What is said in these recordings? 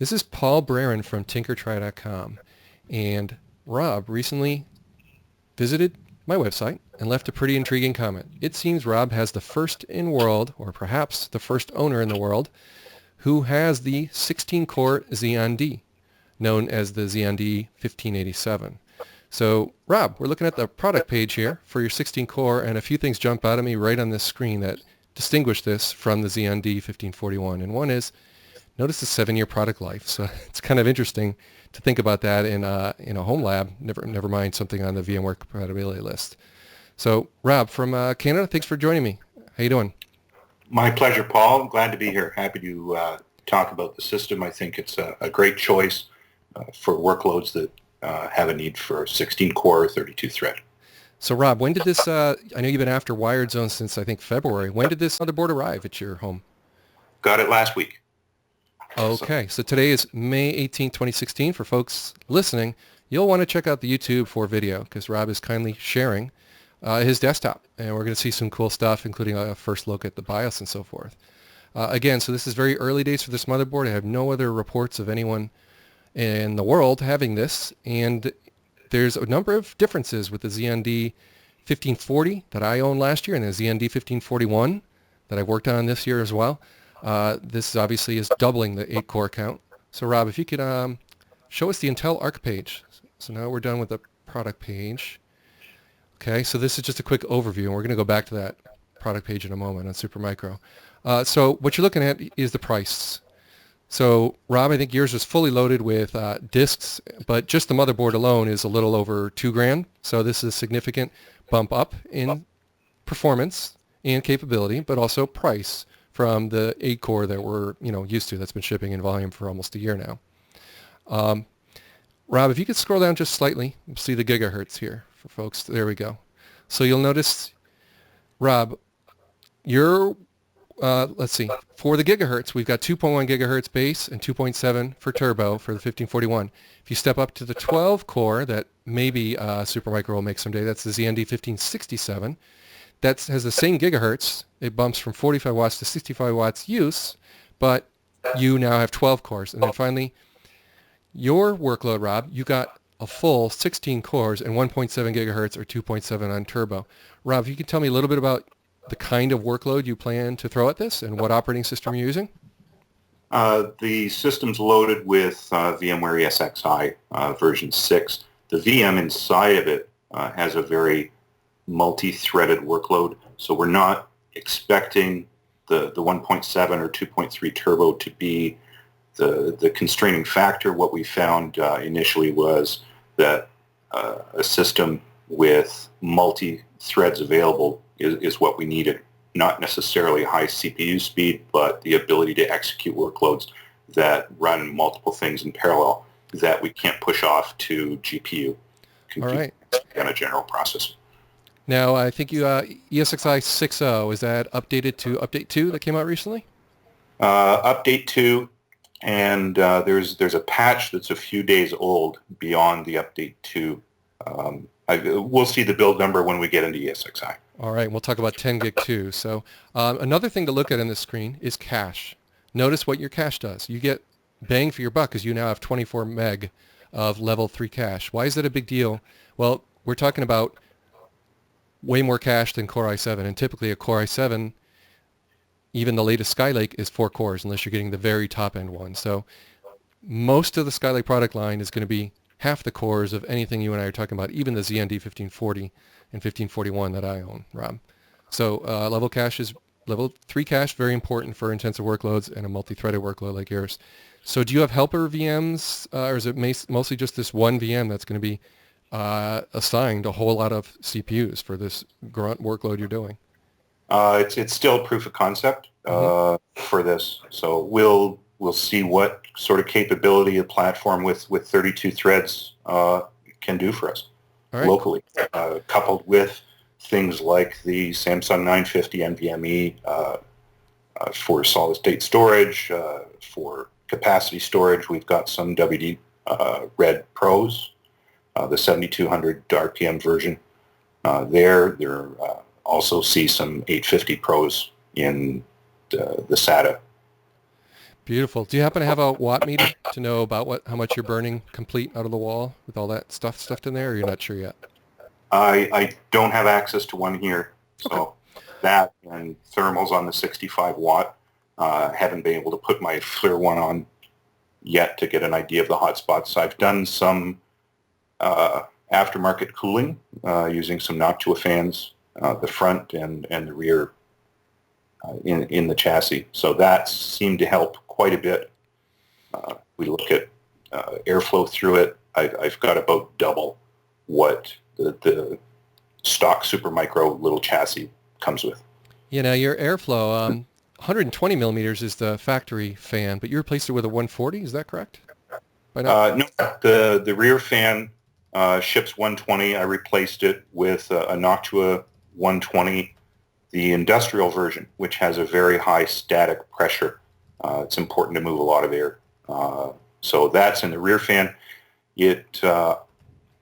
This is Paul Braren from tinkertry.com, and Rob recently visited my website and left a pretty intriguing comment. It seems Rob has the first in world, or perhaps the first owner in the world, who has the 16-core Xeon D, known as the Xeon D-1587. So, Rob, we're looking at the product page here for your 16-core, and a few things jump out at me right on this screen that distinguish this from the Xeon D-1541. And one is, notice the 7-year product life. So it's kind of interesting to think about that in a home lab, never mind something on the VMware compatibility list. So, Rob, from Canada, thanks for joining me. How you doing? My pleasure, Paul. I'm glad to be here. Happy to talk about the system. I think it's a great choice for workloads that have a need for 16-core, 32-thread. So, Rob, when did this, I know you've been after Wired Zone since, I think, February. When did this motherboard arrive at your home? Got it last week. Okay, so today is May 18, 2016. For folks listening, you'll want to check out the YouTube for video because Rob is kindly sharing his desktop. And we're going to see some cool stuff, including a first look at the BIOS and so forth. Again, so this is very early days for this motherboard. I have no other reports of anyone in the world having this. And there's a number of differences with the Xeon D1540 that I owned last year and the Xeon D1541 that I've worked on this year as well. This obviously is doubling the 8-core count. So Rob, if you could show us the Intel Arc page. So now we're done with the product page. Okay, so this is just a quick overview, and we're going to go back to that product page in a moment on Supermicro. So what you're looking at is the price. So Rob, I think yours is fully loaded with disks, but just the motherboard alone is a little over $2,000. So this is a significant bump up in performance and capability, but also price from the 8-core that we're used to, that's been shipping in volume for almost a year now. Rob, if you could scroll down just slightly, you'll see the gigahertz here for folks. There we go. So you'll notice, Rob, your let's see, for the gigahertz, we've got 2.1 gigahertz base and 2.7 for turbo for the 1541. If you step up to the 12-core that maybe Supermicro will make someday, that's the Xeon D1567. That has the same gigahertz. It bumps from 45 watts to 65 watts use, but you now have 12 cores. And then finally, your workload, Rob, you got a full 16 cores and 1.7 gigahertz or 2.7 on turbo. Rob, if you could tell me a little bit about the kind of workload you plan to throw at this and what operating system you're using? The system's loaded with VMware ESXi version 6. The VM inside of it has a very multi-threaded workload, so we're not expecting the 1.7 or 2.3 turbo to be the constraining factor. What we found initially was that a system with multi-threads available is what we needed, not necessarily high CPU speed, but the ability to execute workloads that run multiple things in parallel that we can't push off to GPU compute on a general processor. Now, I think you ESXi 6.0, is that updated to Update 2 that came out recently? Update 2, and there's a patch that's a few days old beyond the Update 2. We'll see the build number when we get into ESXi. All right, we'll talk about 10 gig too. So another thing to look at on this screen is cache. Notice what your cache does. You get bang for your buck because you now have 24 meg of level 3 cache. Why is that a big deal? Well, we're talking about way more cache than Core i7, and typically a Core i7, even the latest Skylake, is 4 cores unless you're getting the very top end one. So most of the Skylake product line is going to be half the cores of anything you and I are talking about, even the Xeon D1540 and 1541 that I own, Rob. So level 3 cache, very important for intensive workloads and a multi-threaded workload like yours. So do you have helper VMs, or is it mostly just this one VM that's going to be assigned a whole lot of CPUs for this grunt workload you're doing? It's still proof of concept for this, so we'll see what sort of capability a platform with 32 threads can do for us locally, coupled with things like the Samsung 950 NVMe for solid state storage, for capacity storage. We've got some WD Red Pros, the 7200 RPM version. There also see some 850 Pros in the SATA. Beautiful. Do you happen to have a watt meter to know about how much you're burning complete out of the wall with all that stuff stuffed in there, or you're not sure yet? I don't have access to one here, so Okay. that and thermals on the 65 watt. Haven't been able to put my FLIR one on yet to get an idea of the hotspots. I've done some aftermarket cooling using some Noctua fans, the front and the rear in the chassis. So that seemed to help quite a bit. We look at airflow through it. I've got about double what the stock Supermicro little chassis comes with. You know, your airflow, 120 millimeters is the factory fan, but you replaced it with a 140. Is that correct? By now? No, the rear fan ships 120. I replaced it with a Noctua 120, the industrial version, which has a very high static pressure. It's important to move a lot of air. So that's in the rear fan. It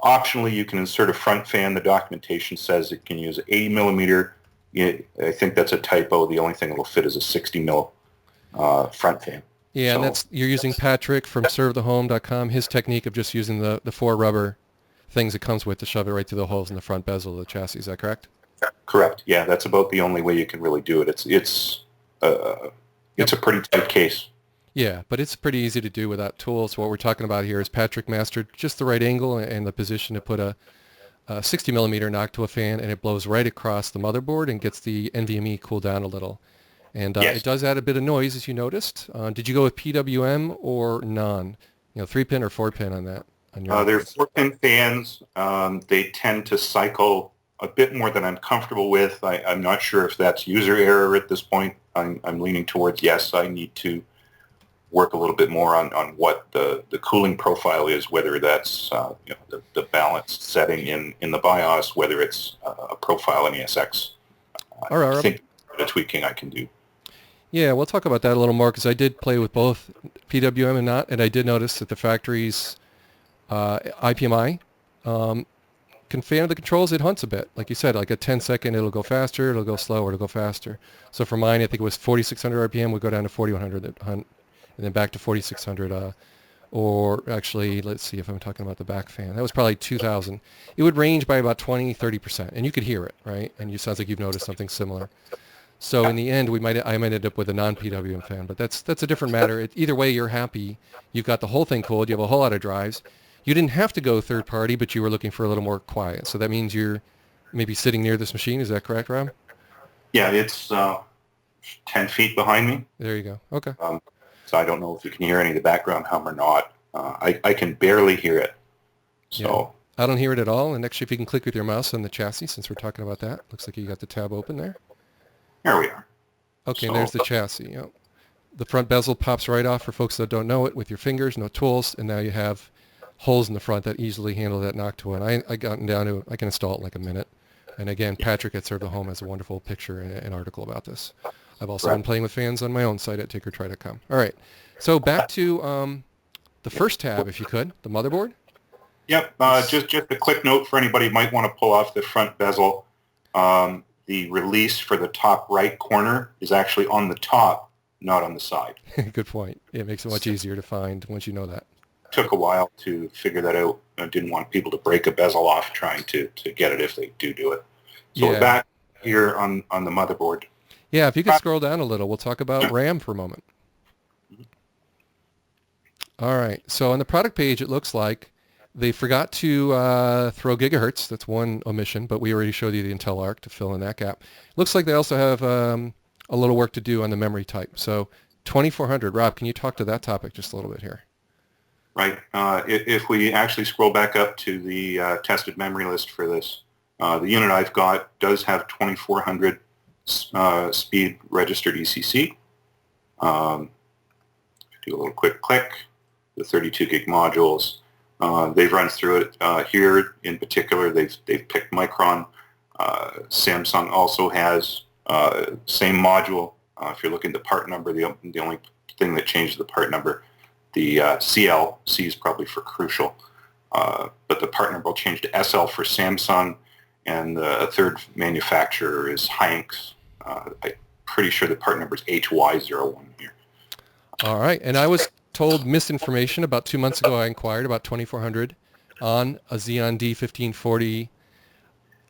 optionally, you can insert a front fan. The documentation says it can use 80 millimeter. I think that's a typo. The only thing that will fit is a 60 mil front fan. Yeah, So, and you're using Patrick from servethehome.com, his technique of just using the four rubber things it comes with to shove it right through the holes in the front bezel of the chassis. Is that correct? correct. Yeah, that's about the only way you can really do it. It's a pretty tight case. Yeah, but it's pretty easy to do without tools. What we're talking about here is Patrick mastered just the right angle and the position to put a 60 millimeter Noctua fan, and it blows right across the motherboard and gets the NVMe cooled down a little. And Yes. it does add a bit of noise, as you noticed. Did you go with PWM or non? 3-pin or 4-pin on that? On your They're 4-pin fans. They tend to cycle a bit more than I'm comfortable with. I'm not sure if that's user error at this point. I'm leaning towards yes, I need to work a little bit more on what the cooling profile is, whether that's the balanced setting in the BIOS, whether it's a profile in ESX. All right. I think the tweaking I can do. Yeah, we'll talk about that a little more because I did play with both PWM and not, and I did notice that the factory's IPMI can fan the controls. It hunts a bit. Like you said, like a 10-second, it'll go faster, it'll go slower, it'll go faster. So for mine, I think it was 4,600 RPM would go down to 4,100 at hunt, and then back to 4,600. Or actually, let's see if I'm talking about the back fan. That was probably 2,000. It would range by about 20, 30%, and you could hear it, right? And you sounds like you've noticed something similar. So in the end, I might end up with a non-PWM fan, but that's a different matter. Either way, you're happy. You've got the whole thing cooled. You have a whole lot of drives. You didn't have to go third party, but you were looking for a little more quiet. So that means you're maybe sitting near this machine. Is that correct, Rob? Yeah, it's 10 feet behind me. There you go. Okay. So I don't know if you can hear any of the background hum or not. I can barely hear it. So yeah. I don't hear it at all. And actually, if you can click with your mouse on the chassis, since we're talking about that, looks like you got the tab open there. there we are. Okay, So, and there's the chassis. Yep. The front bezel pops right off for folks that don't know it with your fingers, no tools, and now you have holes in the front that easily handle that Noctua. And I gotten down to, I can install it in like a minute. And again, Patrick at Serve the Home has a wonderful picture and an article about this. I've also been playing with fans on my own site at takeortry.com. All right, so back to the first tab, if you could, the motherboard. Yep, just a quick note for anybody who might want to pull off the front bezel. The release for the top right corner is actually on the top, not on the side. Good point. It makes it much easier to find once you know that. Took a while to figure that out. I didn't want people to break a bezel off trying to get it if they do it. So we're back here on the motherboard. Yeah, if you could scroll down a little, we'll talk about RAM for a moment. All right, so on the product page, it looks like they forgot to throw gigahertz. That's one omission, but we already showed you the Intel Arc to fill in that gap. Looks like they also have a little work to do on the memory type. So 2400. Rob, can you talk to that topic just a little bit here? Right. If we actually scroll back up to the tested memory list for this, the unit I've got does have 2400 speed registered ECC. Do a little quick click. The 32 gig modules. They've run through it here in particular. They've picked Micron. Samsung also has same module. If you're looking at the part number, the only thing that changes the part number, the CL, C is probably for crucial, but the part number will change to SL for Samsung, and the third manufacturer is Hynix. I'm pretty sure the part number is HY01 here. All right. And I was told misinformation about 2 months ago. I inquired about 2400 on a Xeon D-1540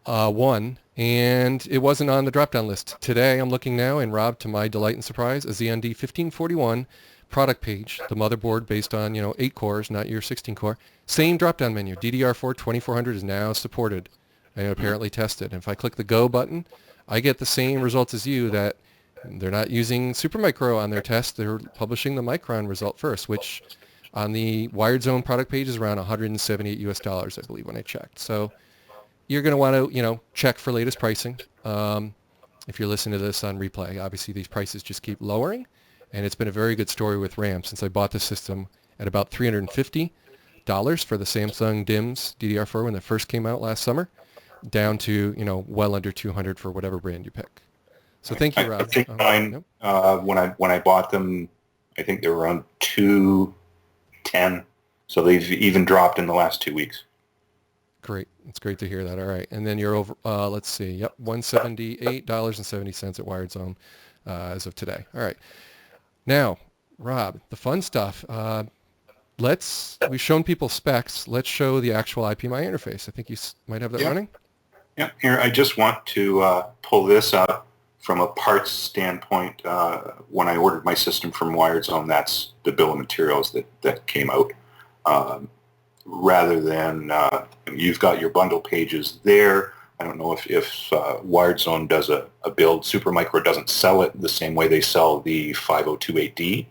one, and it wasn't on the drop-down list. Today, I'm looking now, and Rob, to my delight and surprise, a Xeon D-1541 product page, the motherboard based on, 8 cores, not your 16-core. Same drop-down menu. DDR4 2400 is now supported and apparently tested. And if I click the Go button, I get the same results as you, that they're not using Supermicro on their test. They're publishing the Micron result first, which on the Wired Zone product page is around $178, I believe, when I checked. So you're going to want to, check for latest pricing. If you're listening to this on replay, obviously these prices just keep lowering, and it's been a very good story with RAM since I bought the system at about $350 for the Samsung DIMMs DDR4 when they first came out last summer, down to, well under 200 for whatever brand you pick. So thank you, Rob. I think mine, when I bought them, I think they were around 210. So they've even dropped in the last 2 weeks. Great. It's great to hear that. All right. And then you're over, let's see. Yep. $178.70 at Wired Zone as of today. All right. Now, Rob, the fun stuff. We've shown people specs. Let's show the actual IPMI interface. I think you might have that running. Yeah. Here, I just want to pull this up from a parts standpoint. When I ordered my system from Wired Zone, that's the bill of materials that came out. Rather than you've got your bundle pages there. I don't know if Wired Zone does a build. Supermicro doesn't sell it the same way they sell the 5028D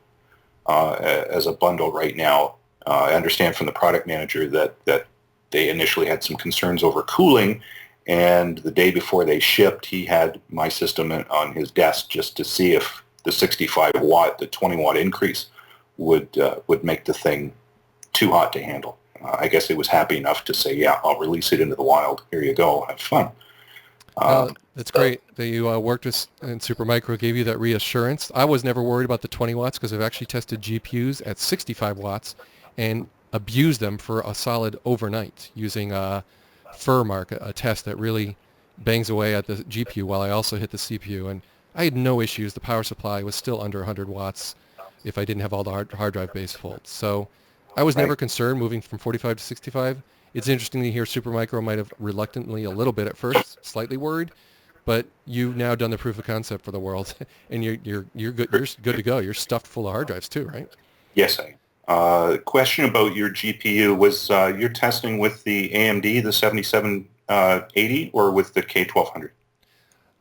as a bundle right now. I understand from the product manager that they initially had some concerns over cooling, and the day before they shipped, he had my system on his desk just to see if the 65 watt, the 20 watt increase would make the thing too hot to handle. I guess it was happy enough to say, yeah, I'll release it into the wild. Here you go. Have fun. That's great that you worked with, and Supermicro gave you that reassurance. I was never worried about the 20 watts because I've actually tested GPUs at 65 watts and abused them for a solid overnight using FurMark, a test that really bangs away at the GPU while I also hit the CPU. And I had no issues. The power supply was still under 100 watts if I didn't have all the hard drive base full. So I was never concerned moving from 45 to 65. It's interesting to hear Supermicro might have reluctantly a little bit at first, slightly worried, but you've now done the proof of concept for the world, and you're good. You're good to go. You're stuffed full of hard drives too, right? Yes, I am. Question about your GPU was you're testing with the AMD, the 7780, or with the K1200?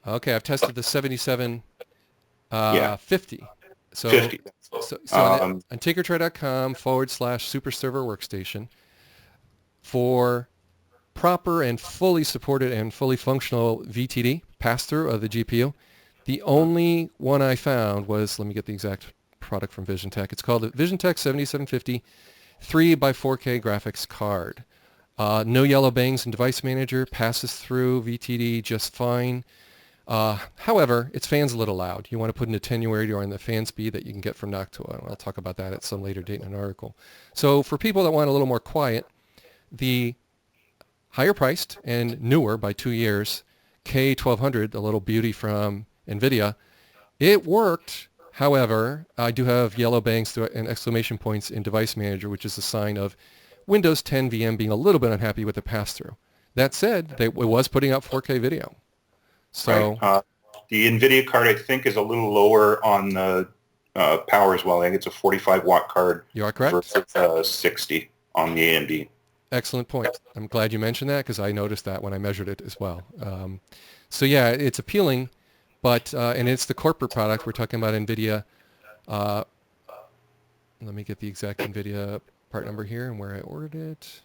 Okay, I've tested the 7750. So 50. So on tinkertray.com/SuperServer workstation for proper and fully supported and fully functional VTD pass-through of the GPU. The only one I found was, let me get the exact product from VisionTech. It's called the VisionTech 7750 3x4K graphics card. No yellow bangs in Device Manager, passes through VTD just fine. However, its fan's a little loud. You want to put an attenuator on the fan speed that you can get from Noctua. I'll talk about that at some later date in an article. So for people that want a little more quiet, the higher priced and newer by 2 years K1200, the little beauty from NVIDIA, it worked. However, I do have yellow bangs and exclamation points in Device Manager, which is a sign of Windows 10 VM being a little bit unhappy with the pass-through. That said, it was putting out 4K video. So the NVIDIA card, I think, is a little lower on the power as well. I think it's a 45 watt card. You are correct. Versus 60 on the AMD. Excellent point. I'm glad you mentioned that because I noticed that when I measured it as well. So yeah, it's appealing, but and it's the corporate product. We're talking about NVIDIA. Let me get the exact NVIDIA part number here and where I ordered it.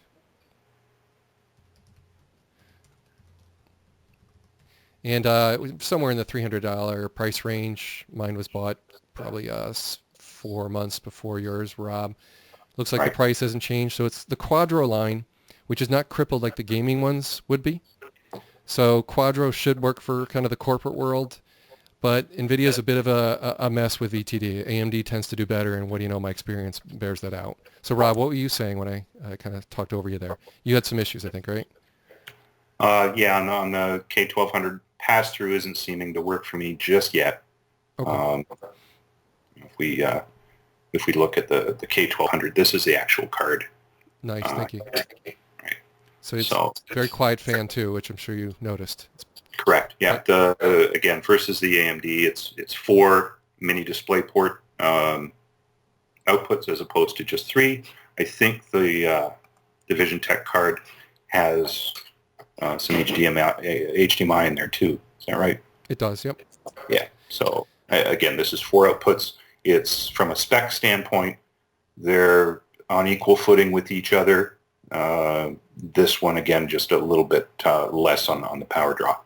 And it was somewhere in the $300 price range. Mine was bought probably 4 months before yours, Rob. Looks like the price hasn't changed. So it's the Quadro line, which is not crippled like the gaming ones would be. So Quadro should work for kind of the corporate world. But NVIDIA is a bit of a mess with VTD. AMD tends to do better, and what do you know, my experience bears that out. So Rob, what were you saying when I kind of talked over you there? You had some issues, I think, right? Yeah, on the K1200, pass-through isn't seeming to work for me just yet. Okay. If we if we look at the K1200, this is the actual card. Nice, thank you. Right. So it's a very quiet fan too, which I'm sure you noticed. Correct. Yeah. Again, versus the AMD, it's 4 mini DisplayPort outputs as opposed to just 3. I think the Vision Tech card has some HDMI in there too. Is that right? It does. Yep. Yeah. So again, this is 4 outputs. It's from a spec standpoint, they're on equal footing with each other. This one, again, just a little bit less on the power draw.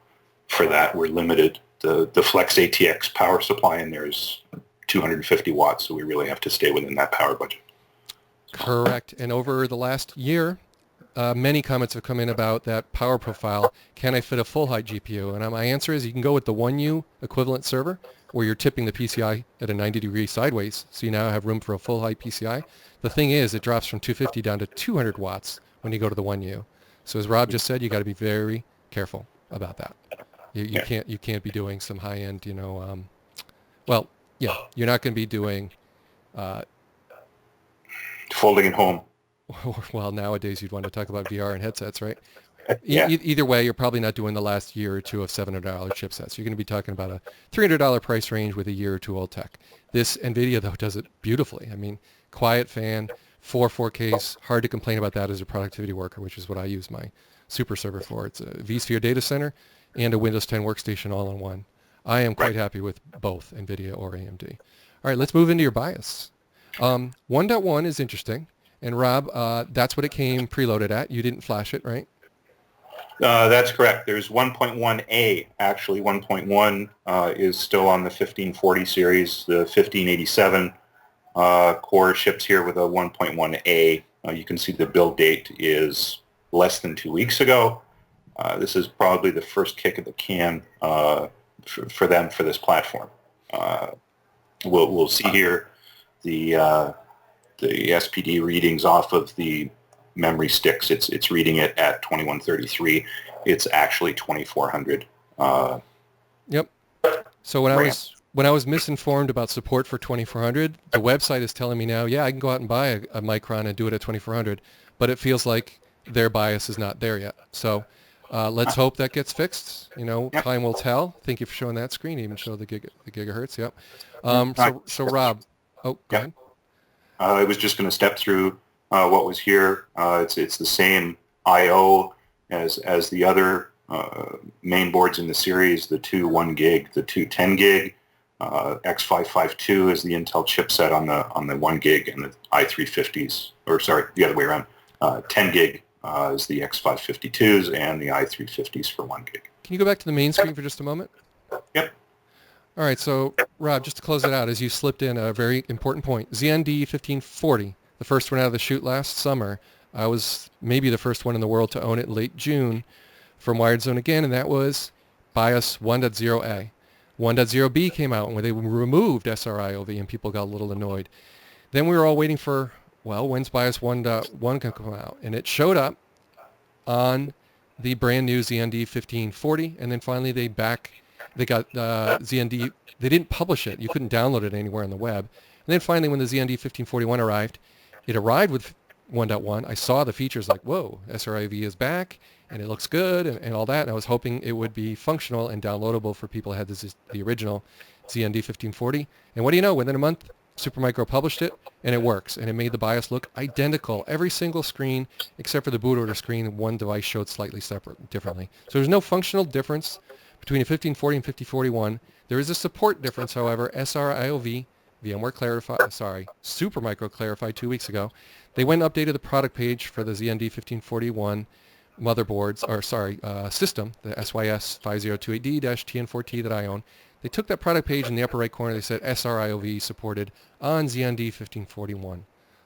For that, we're limited. The Flex ATX power supply in there is 250 watts, so we really have to stay within that power budget. Correct. And over the last year, many comments have come in about that power profile. Can I fit a full-height GPU? And my answer is you can go with the 1U equivalent server, where you're tipping the PCI at a 90-degree sideways, so you now have room for a full-height PCI. The thing is, it drops from 250 down to 200 watts when you go to the 1U. So as Rob just said, you got to be very careful about that. You can't be doing some high-end, well, yeah, you're not going to be doing folding at home. Well, nowadays you'd want to talk about VR and headsets, right? Yeah. Either way, you're probably not doing the last year or two of $700 chipsets. You're going to be talking about a $300 price range with a year or two old tech. This NVIDIA, though, does it beautifully. I mean, quiet fan, 4Ks, hard to complain about that as a productivity worker, which is what I use my SuperServer for. It's a vSphere data center and a Windows 10 workstation all in one. I am quite happy with both NVIDIA or AMD. All right, let's move into your BIOS. 1.1 is interesting. And Rob, that's what it came preloaded at. You didn't flash it, right? That's correct. There's 1.1A, actually. 1.1 is still on the 1540 series. The 1587 core ships here with a 1.1A. You can see the build date is less than 2 weeks ago. This is probably the first kick of the can for them for this platform. We'll see here the SPD readings off of the memory sticks. It's reading it at 2133. It's actually 2400. Yep. So when I was misinformed about support for 2400, the website is telling me now, yeah, I can go out and buy a Micron and do it at 2400, but it feels like their BIOS is not there yet. So let's hope that gets fixed. Time will tell. Thank you for showing that screen. Even show the gigahertz. Yep. So Rob, go ahead. I was just going to step through what was here. It's the same I/O as the other main boards in the series, the 2 1 gig, the 2 10 gig. X552 is the Intel chipset on the 1 gig, and the i350s, or sorry, the other way around. 10 gig is the X552s and the i350s for 1 gig. Can you go back to the main screen for just a moment? Yep. All right, so Rob, just to close it out, as you slipped in a very important point, Xeon D-1540, the first one out of the chute last summer. I was maybe the first one in the world to own it late June from Wired Zone again, and that was BIOS 1.0A. 1.0B came out when they removed SR-IOV, and people got a little annoyed. Then we were all waiting for, when's BIOS 1.1 going to come out? And it showed up on the brand new Xeon D-1540, and then finally they got Xeon D. They didn't publish it. You couldn't download it anywhere on the web. And then finally, when the Xeon D-1541 arrived, it arrived with 1.1. I saw the features like, whoa, SR-IOV is back, and it looks good, and all that. And I was hoping it would be functional and downloadable for people who had the original Xeon D-1540. And what do you know? Within a month, Supermicro published it, and it works. And it made the BIOS look identical. Every single screen, except for the boot order screen, one device showed slightly differently. So there's no functional difference between a 1540 and 5041. There is a support difference, however. SR-IOV, Supermicro clarified 2 weeks ago. They went and updated the product page for the Xeon D-1541 motherboards, system, the SYS 5028D-TN4T that I own. They took that product page in the upper right corner. They said SR-IOV supported on Xeon D-1541.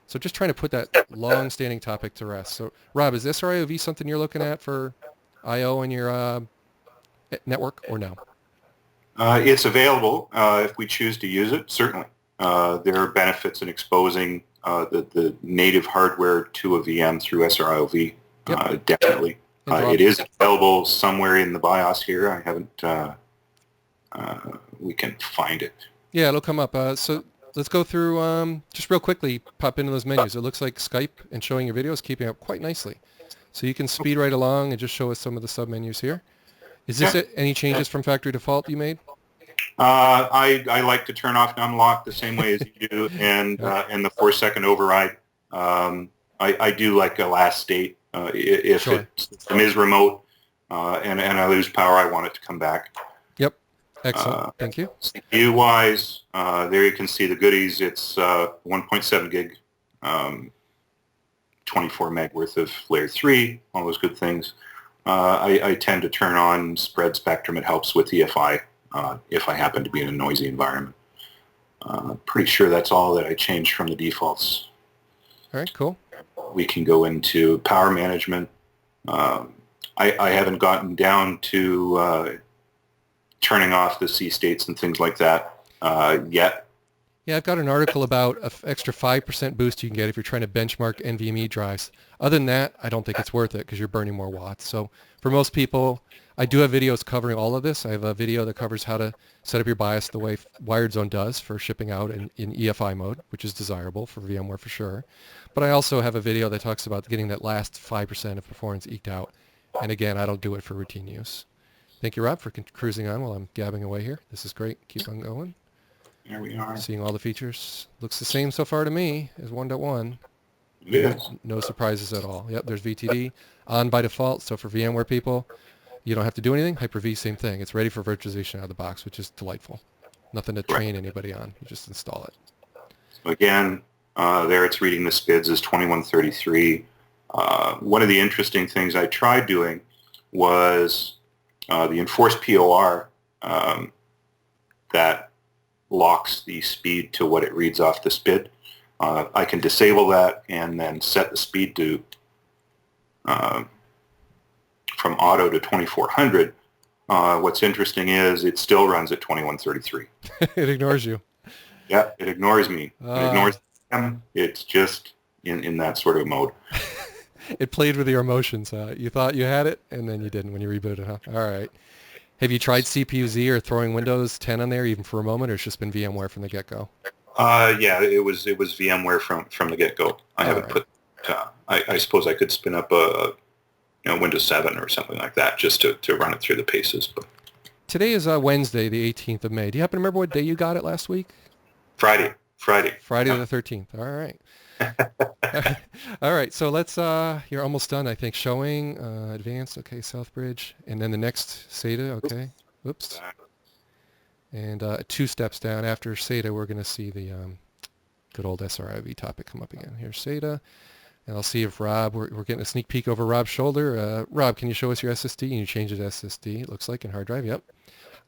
So just trying to put that long-standing topic to rest. So, Rob, is SR-IOV something you're looking at for I/O in your network or no? It's available if we choose to use it, certainly. There are benefits in exposing the native hardware to a VM through SR-IOV, definitely. It is available somewhere in the BIOS here. I haven't, we can find it. Yeah, it'll come up. So let's go through just real quickly. Pop into those menus. It looks like Skype and showing your video is keeping up quite nicely. So you can speed right along and just show us some of the sub menus here. Is this it? Any changes from factory default you made? I like to turn off and unlock the same way as you do, and the 4-second override. I do like a last state. If Sure. it is remote and I lose power, I want it to come back. Yep. Excellent. Thank you. CPU-wise, there you can see the goodies. It's 1.7 gig, 24 meg worth of layer 3, all those good things. I tend to turn on spread spectrum. It helps with EFI if I happen to be in a noisy environment. Pretty sure that's all that I changed from the defaults. All right, cool. We can go into power management. I haven't gotten down to turning off the C states and things like that yet. Yeah, I've got an article about an extra 5% boost you can get if you're trying to benchmark NVMe drives. Other than that, I don't think it's worth it because you're burning more watts. So for most people, I do have videos covering all of this. I have a video that covers how to set up your BIOS the way Wired Zone does for shipping out in EFI mode, which is desirable for VMware for sure. But I also have a video that talks about getting that last 5% of performance eked out. And again, I don't do it for routine use. Thank you, Rob, for cruising on while I'm gabbing away here. This is great. Keep on going. There we are. Seeing all the features. Looks the same so far to me as 1.1. It is. No surprises at all. Yep, there's VTD on by default. So for VMware people, you don't have to do anything. Hyper-V, same thing. It's ready for virtualization out of the box, which is delightful. Nothing to train anybody on. You just install it. So again, there it's reading the SPIDs as 2133. One of the interesting things I tried doing was the enforced POR that locks the speed to what it reads off the SPID. I can disable that and then set the speed to from auto to 2400. What's interesting is it still runs at 2133. It ignores you. Yeah, it ignores me. It ignores them. It's just in that sort of mode. It played with your emotions. You thought you had it, and then you didn't when you rebooted, huh? All right. Have you tried CPU-Z or throwing Windows 10 on there even for a moment, or it's just been VMware from the get-go? Yeah, it was VMware from the get-go. I haven't put. I suppose I could spin up a Windows 7 or something like that just to run it through the paces. But today is Wednesday, the 18th of May. Do you happen to remember what day you got it last week? Friday. Friday the 13th. All right. All right, so let's, you're almost done, I think. Showing, advanced, okay, Southbridge. And then the next SATA, okay. Whoops. And 2 steps down after SATA, we're going to see the good old SR-IOV topic come up again. Here's SATA. And I'll see if Rob, we're getting a sneak peek over Rob's shoulder. Rob, can you show us your SSD? And you change it to SSD, it looks like, in hard drive. Yep.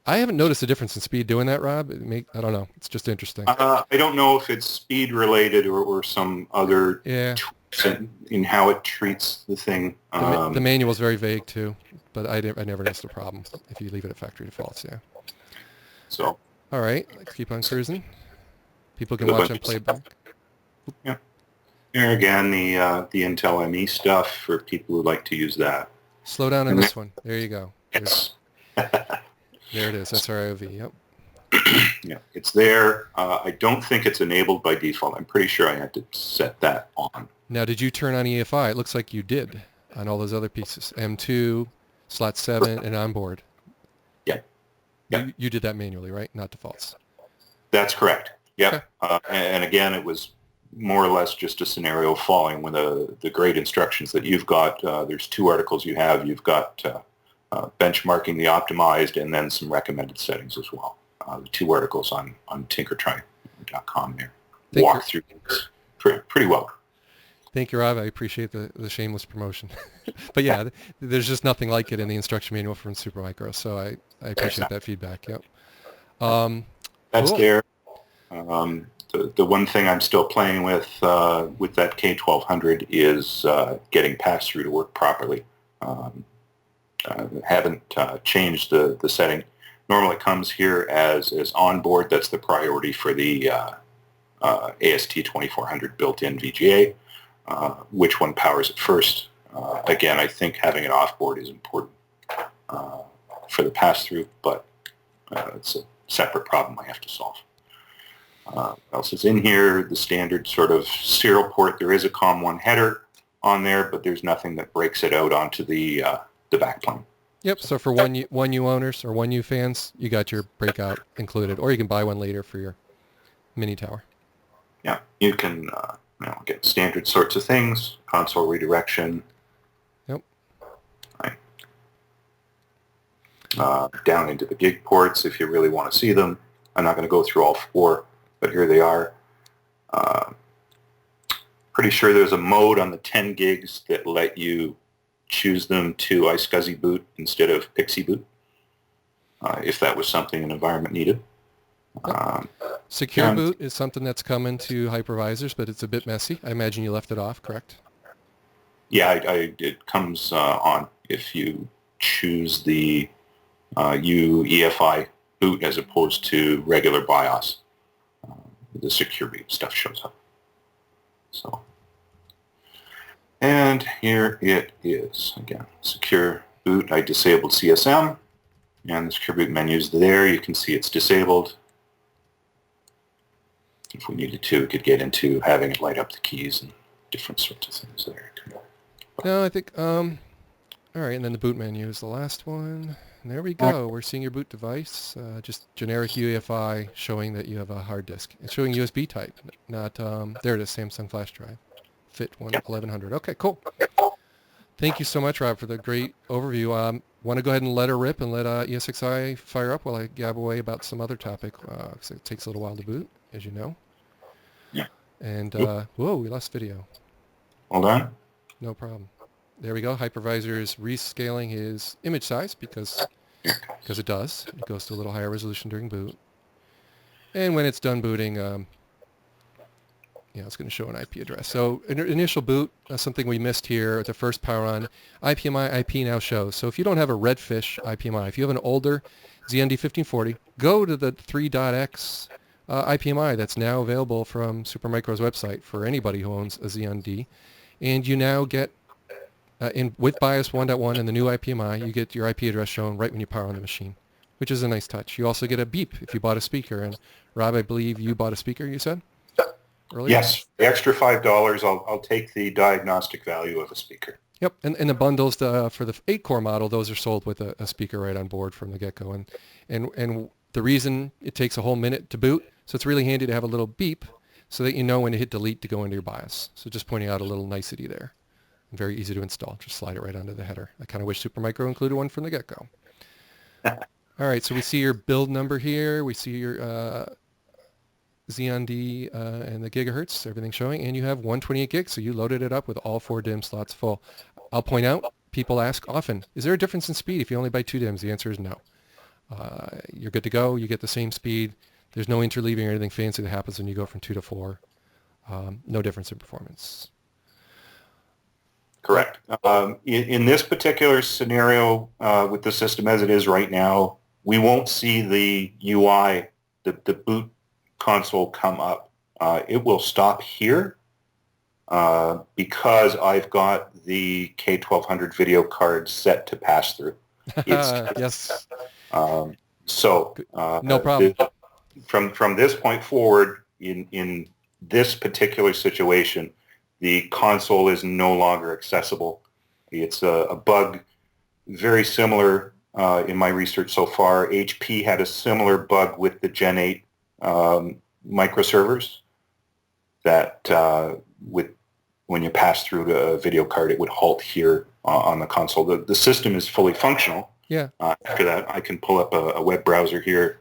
I haven't noticed a difference in speed doing that, Rob. I don't know. It's just interesting. I don't know if it's speed related or some other in how it treats the thing. The manual is very vague too, but I never noticed a problem if you leave it at factory defaults. Yeah. So. All right. Let's keep on cruising. People can watch on playback. Yeah. There again, the Intel ME stuff for people who like to use that. Slow down on this one. There you go. Yes. There it is. SR-IOV. Yep. Yeah, it's there. I don't think it's enabled by default. I'm pretty sure I had to set that on. Now, did you turn on EFI? It looks like you did on all those other pieces. M2, slot 7, and onboard. Yeah. Yeah. You did that manually, right? Not defaults. That's correct. Yep. Okay. And again, it was more or less just a scenario following with the great instructions that you've got. There's 2 articles you have. You've got benchmarking the optimized and then some recommended settings as well. The 2 articles on tinkertry.com there. Walk through things pretty well. Thank you, Rob. I appreciate the shameless promotion. But yeah, there's just nothing like it in the instruction manual from Supermicro, so I appreciate that feedback. Yep. That's cool. there. The one thing I'm still playing with that K1200 is getting pass-through to work properly. Haven't changed the setting. Normally it comes here as onboard. That's the priority for the AST2400 built-in VGA. Which one powers it first? Again, I think having it off-board is important for the pass-through, but it's a separate problem I have to solve. What else is in here? The standard sort of serial port. There is a COM1 header on there, but there's nothing that breaks it out onto the backplane. Yep. So for 1U owners or 1U fans, you got your breakout included, or you can buy one later for your mini tower. Yeah, you can get standard sorts of things, console redirection. Yep. Right. Down into the gig ports if you really want to see them. I'm not going to go through all 4, but here they are. Pretty sure there's a mode on the 10 gigs that let you choose them to iSCSI boot instead of Pixie boot, if that was something an environment needed. Secure boot is something that's coming to hypervisors, but it's a bit messy. I imagine you left it off, correct? Yeah, it comes on if you choose the UEFI boot as opposed to regular BIOS. The secure boot stuff shows up. So, and here it is again. Secure boot. I disabled CSM, and the secure boot menu is there. You can see it's disabled. If we needed to, we could get into having it light up the keys and different sorts of things there. No, I think, all right, and then the boot menu is the last one. And there we go. We're seeing your boot device, just generic UEFI showing that you have a hard disk. It's showing USB type, not, there it is, Samsung flash drive, Fit 1100. Okay, cool. Thank you so much, Rob, for the great overview. Want to go ahead and let her rip and let ESXi fire up while I gab away about some other topic, because it takes a little while to boot, as you know. Yeah. And, whoa, we lost video. Hold on. No problem. There we go. Hypervisor is rescaling his image size because it does. It goes to a little higher resolution during boot. And when it's done booting, it's going to show an IP address. So initial boot, something we missed here at the first power on, IPMI IP now shows. So if you don't have a Redfish IPMI, if you have an older Xeon D-1540, go to the 3.x IPMI that's now available from Supermicro's website for anybody who owns a Xeon D. And you now get, with BIOS 1.1 and the new IPMI, you get your IP address shown right when you power on the machine, which is a nice touch. You also get a beep if you bought a speaker. And Rob, I believe you bought a speaker, you said? Earlier? Yes, the extra $5, I'll take the diagnostic value of a speaker. Yep, and the bundles for the 8-core model, those are sold with a speaker right on board from the get-go. And the reason it takes a whole minute to boot, so it's really handy to have a little beep so that you know when to hit delete to go into your BIOS. So just pointing out a little nicety there. And very easy to install. Just slide it right onto the header. I kind of wish Supermicro included one from the get-go. All right, so we see your build number here. We see your Xeon D and the gigahertz, everything showing. And you have 128 gigs, so you loaded it up with all 4 DIMM slots full. I'll point out, people ask often, is there a difference in speed if you only buy 2 DIMMs? The answer is no. You're good to go. You get the same speed. There's no interleaving or anything fancy that happens when you go from 2 to 4. No difference in performance. Correct. In this particular scenario, with the system as it is right now, we won't see the UI, the boot console come up. It will stop here because I've got the K1200 video card set to pass through. Yes. So no problem. From this point forward, in this particular situation, the console is no longer accessible. It's a bug very similar in my research so far. HP had a similar bug with the Gen 8 microservers that when you pass through the video card, it would halt here on the console. The system is fully functional. Yeah. After that, I can pull up a web browser here.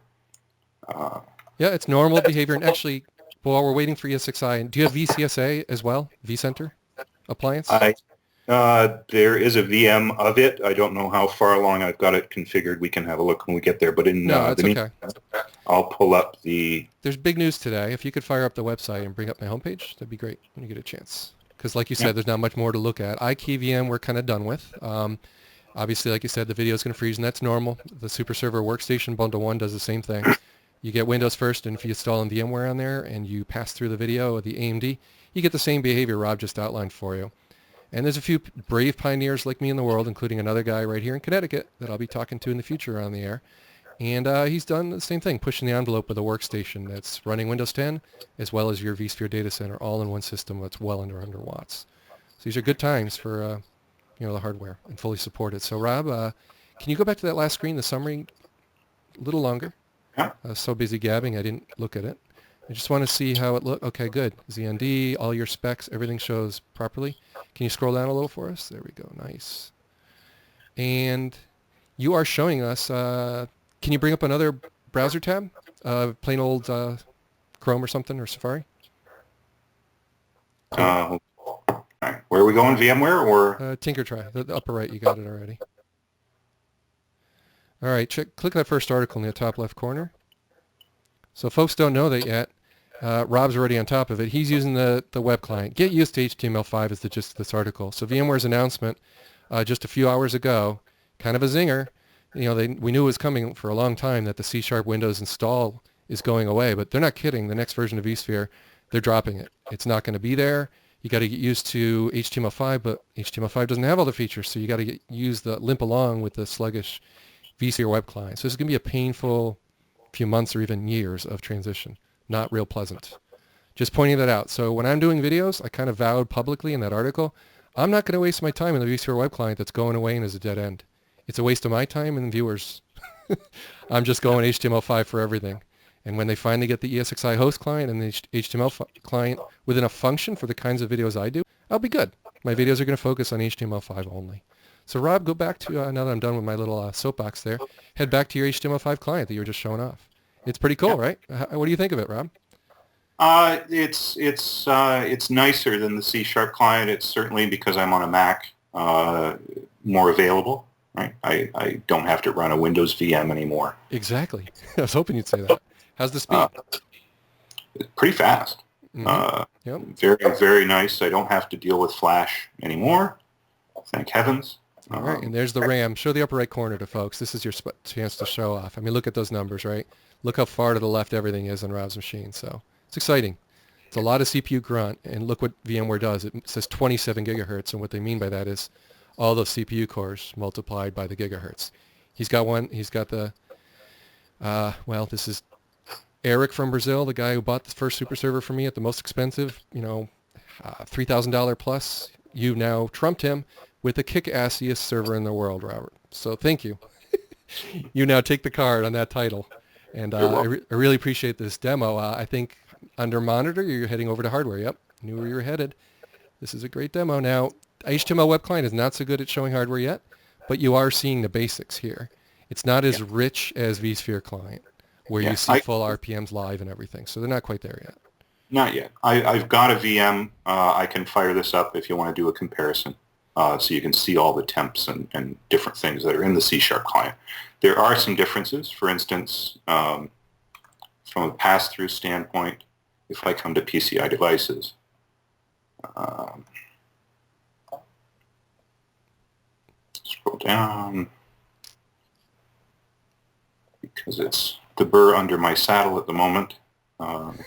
Yeah, it's normal behavior. And actually, while we're waiting for ESXi, do you have VCSA as well? vCenter appliance? There is a VM of it. I don't know how far along I've got it configured. We can have a look when we get there. But in no, it's the okay. I'll pull up the... There's big news today. If you could fire up the website and bring up my homepage, that'd be great when you get a chance. Because like you said, there's not much more to look at. iKeyVM we're kind of done with. Obviously, like you said, the video is going to freeze, and that's normal. The SuperServer Workstation Bundle 1 does the same thing. You get Windows first, and if you install in VMware on there and you pass through the video or the AMD, you get the same behavior Rob just outlined for you. And there's a few brave pioneers like me in the world, including another guy right here in Connecticut that I'll be talking to in the future on the air. And he's done the same thing, pushing the envelope with a workstation that's running Windows 10 as well as your vSphere data center all in one system that's well under 100 watts. So these are good times for the hardware and fully supported. So Rob, can you go back to that last screen, the summary, a little longer? Yeah. So busy gabbing, I didn't look at it. I just want to see how it looked. Okay, good. ZND, all your specs, everything shows properly. Can you scroll down a little for us? There we go. Nice. And you are showing us, can you bring up another browser tab? Plain old Chrome or something, or Safari? All right. Where are we going, VMware or? Tinker try, the upper right, you got it already. All right, click that first article in the top left corner. So folks don't know that yet. Rob's already on top of it. He's using the web client. Get used to HTML5 is the gist of this article. So VMware's announcement just a few hours ago, kind of a zinger. We knew it was coming for a long time that the C# Windows install is going away, but they're not kidding. The next version of vSphere, they're dropping it. It's not going to be there. You got to get used to HTML5, but HTML5 doesn't have all the features, so you got to limp along with the sluggish vSphere web client. So this is going to be a painful few months or even years of transition. Not real pleasant. Just pointing that out. So when I'm doing videos, I kind of vowed publicly in that article, I'm not going to waste my time in the vSphere web client that's going away and is a dead end. It's a waste of my time and viewers. I'm just going HTML5 for everything. And when they finally get the ESXi host client and the HTML client with enough function for the kinds of videos I do, I'll be good. My videos are going to focus on HTML5 only. So Rob, go back to, now that I'm done with my little soapbox there, head back to your HTML5 client that you were just showing off. It's pretty cool, right? What do you think of it, Rob? It's nicer than the C# client. It's certainly, because I'm on a Mac, more available. Right? I don't have to run a Windows VM anymore. Exactly. I was hoping you'd say that. How's the speed? It's pretty fast. Mm-hmm. Yep. Very, very nice. I don't have to deal with Flash anymore. Thank heavens. All right, and there's the RAM. Show the upper right corner to folks. This is your chance to show off. I mean, look at those numbers, right? Look how far to the left everything is on Rob's machine. So it's exciting. It's a lot of CPU grunt, and look what VMware does. It says 27 gigahertz, and what they mean by that is all those CPU cores multiplied by the gigahertz. He's got one. He's got the, this is Eric from Brazil, the guy who bought the first SuperServer for me at the most expensive, $3,000 plus. You now trumped him with the kick-assiest server in the world, Robert. So thank you. You now take the card on that title. And I really appreciate this demo. I think under monitor, you're heading over to hardware. Yep, knew where you were headed. This is a great demo. Now, HTML web client is not so good at showing hardware yet, but you are seeing the basics here. It's not as rich as vSphere client, where you see full RPMs live and everything. So they're not quite there yet. Not yet. I've got a VM. I can fire this up if you want to do a comparison. So you can see all the temps and different things that are in the C# client. There are some differences. For instance, from a pass-through standpoint, if I come to PCI devices, scroll down, because it's the burr under my saddle at the moment.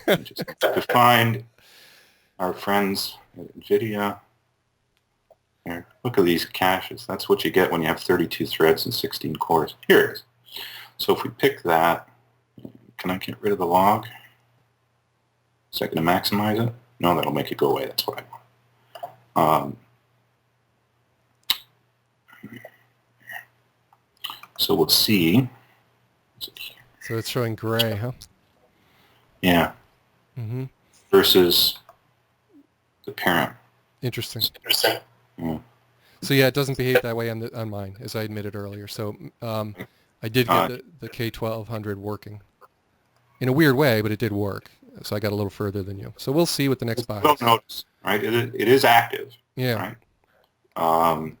Just to find our friends at NVIDIA. Here, look at these caches. That's what you get when you have 32 threads and 16 cores. Here it is. So if we pick that, can I get rid of the log? Is that going to maximize it? No, that'll make it go away. That's what I want. So we'll see. So it's showing gray, huh? Yeah. Mm-hmm. Versus the parent. Interesting. Yeah. So yeah, it doesn't behave that way on mine, as I admitted earlier. So I did get the K1200 working in a weird way, but it did work. So I got a little further than you. So we'll see what the next box. Don't notice, right? It is active. Yeah. Right.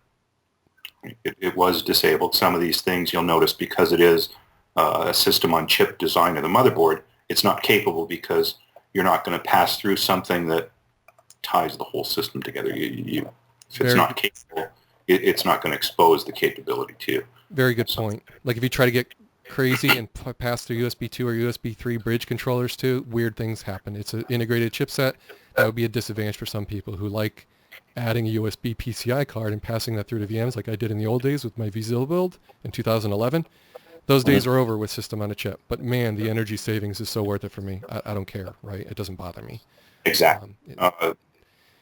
It was disabled. Some of these things you'll notice because it is a system on chip design of the motherboard. It's not capable because you're not going to pass through something that ties the whole system together. If it's not capable, it's not going to expose the capability to you. Very good point. Like if you try to get crazy and pass through USB 2 or USB 3 bridge controllers too, weird things happen. It's an integrated chipset. That would be a disadvantage for some people who like adding a USB PCI card and passing that through to VMs like I did in the old days with my vZilla build in 2011. Those days are over with system on a chip. But man, the energy savings is so worth it for me. I don't care, right? It doesn't bother me. Exactly.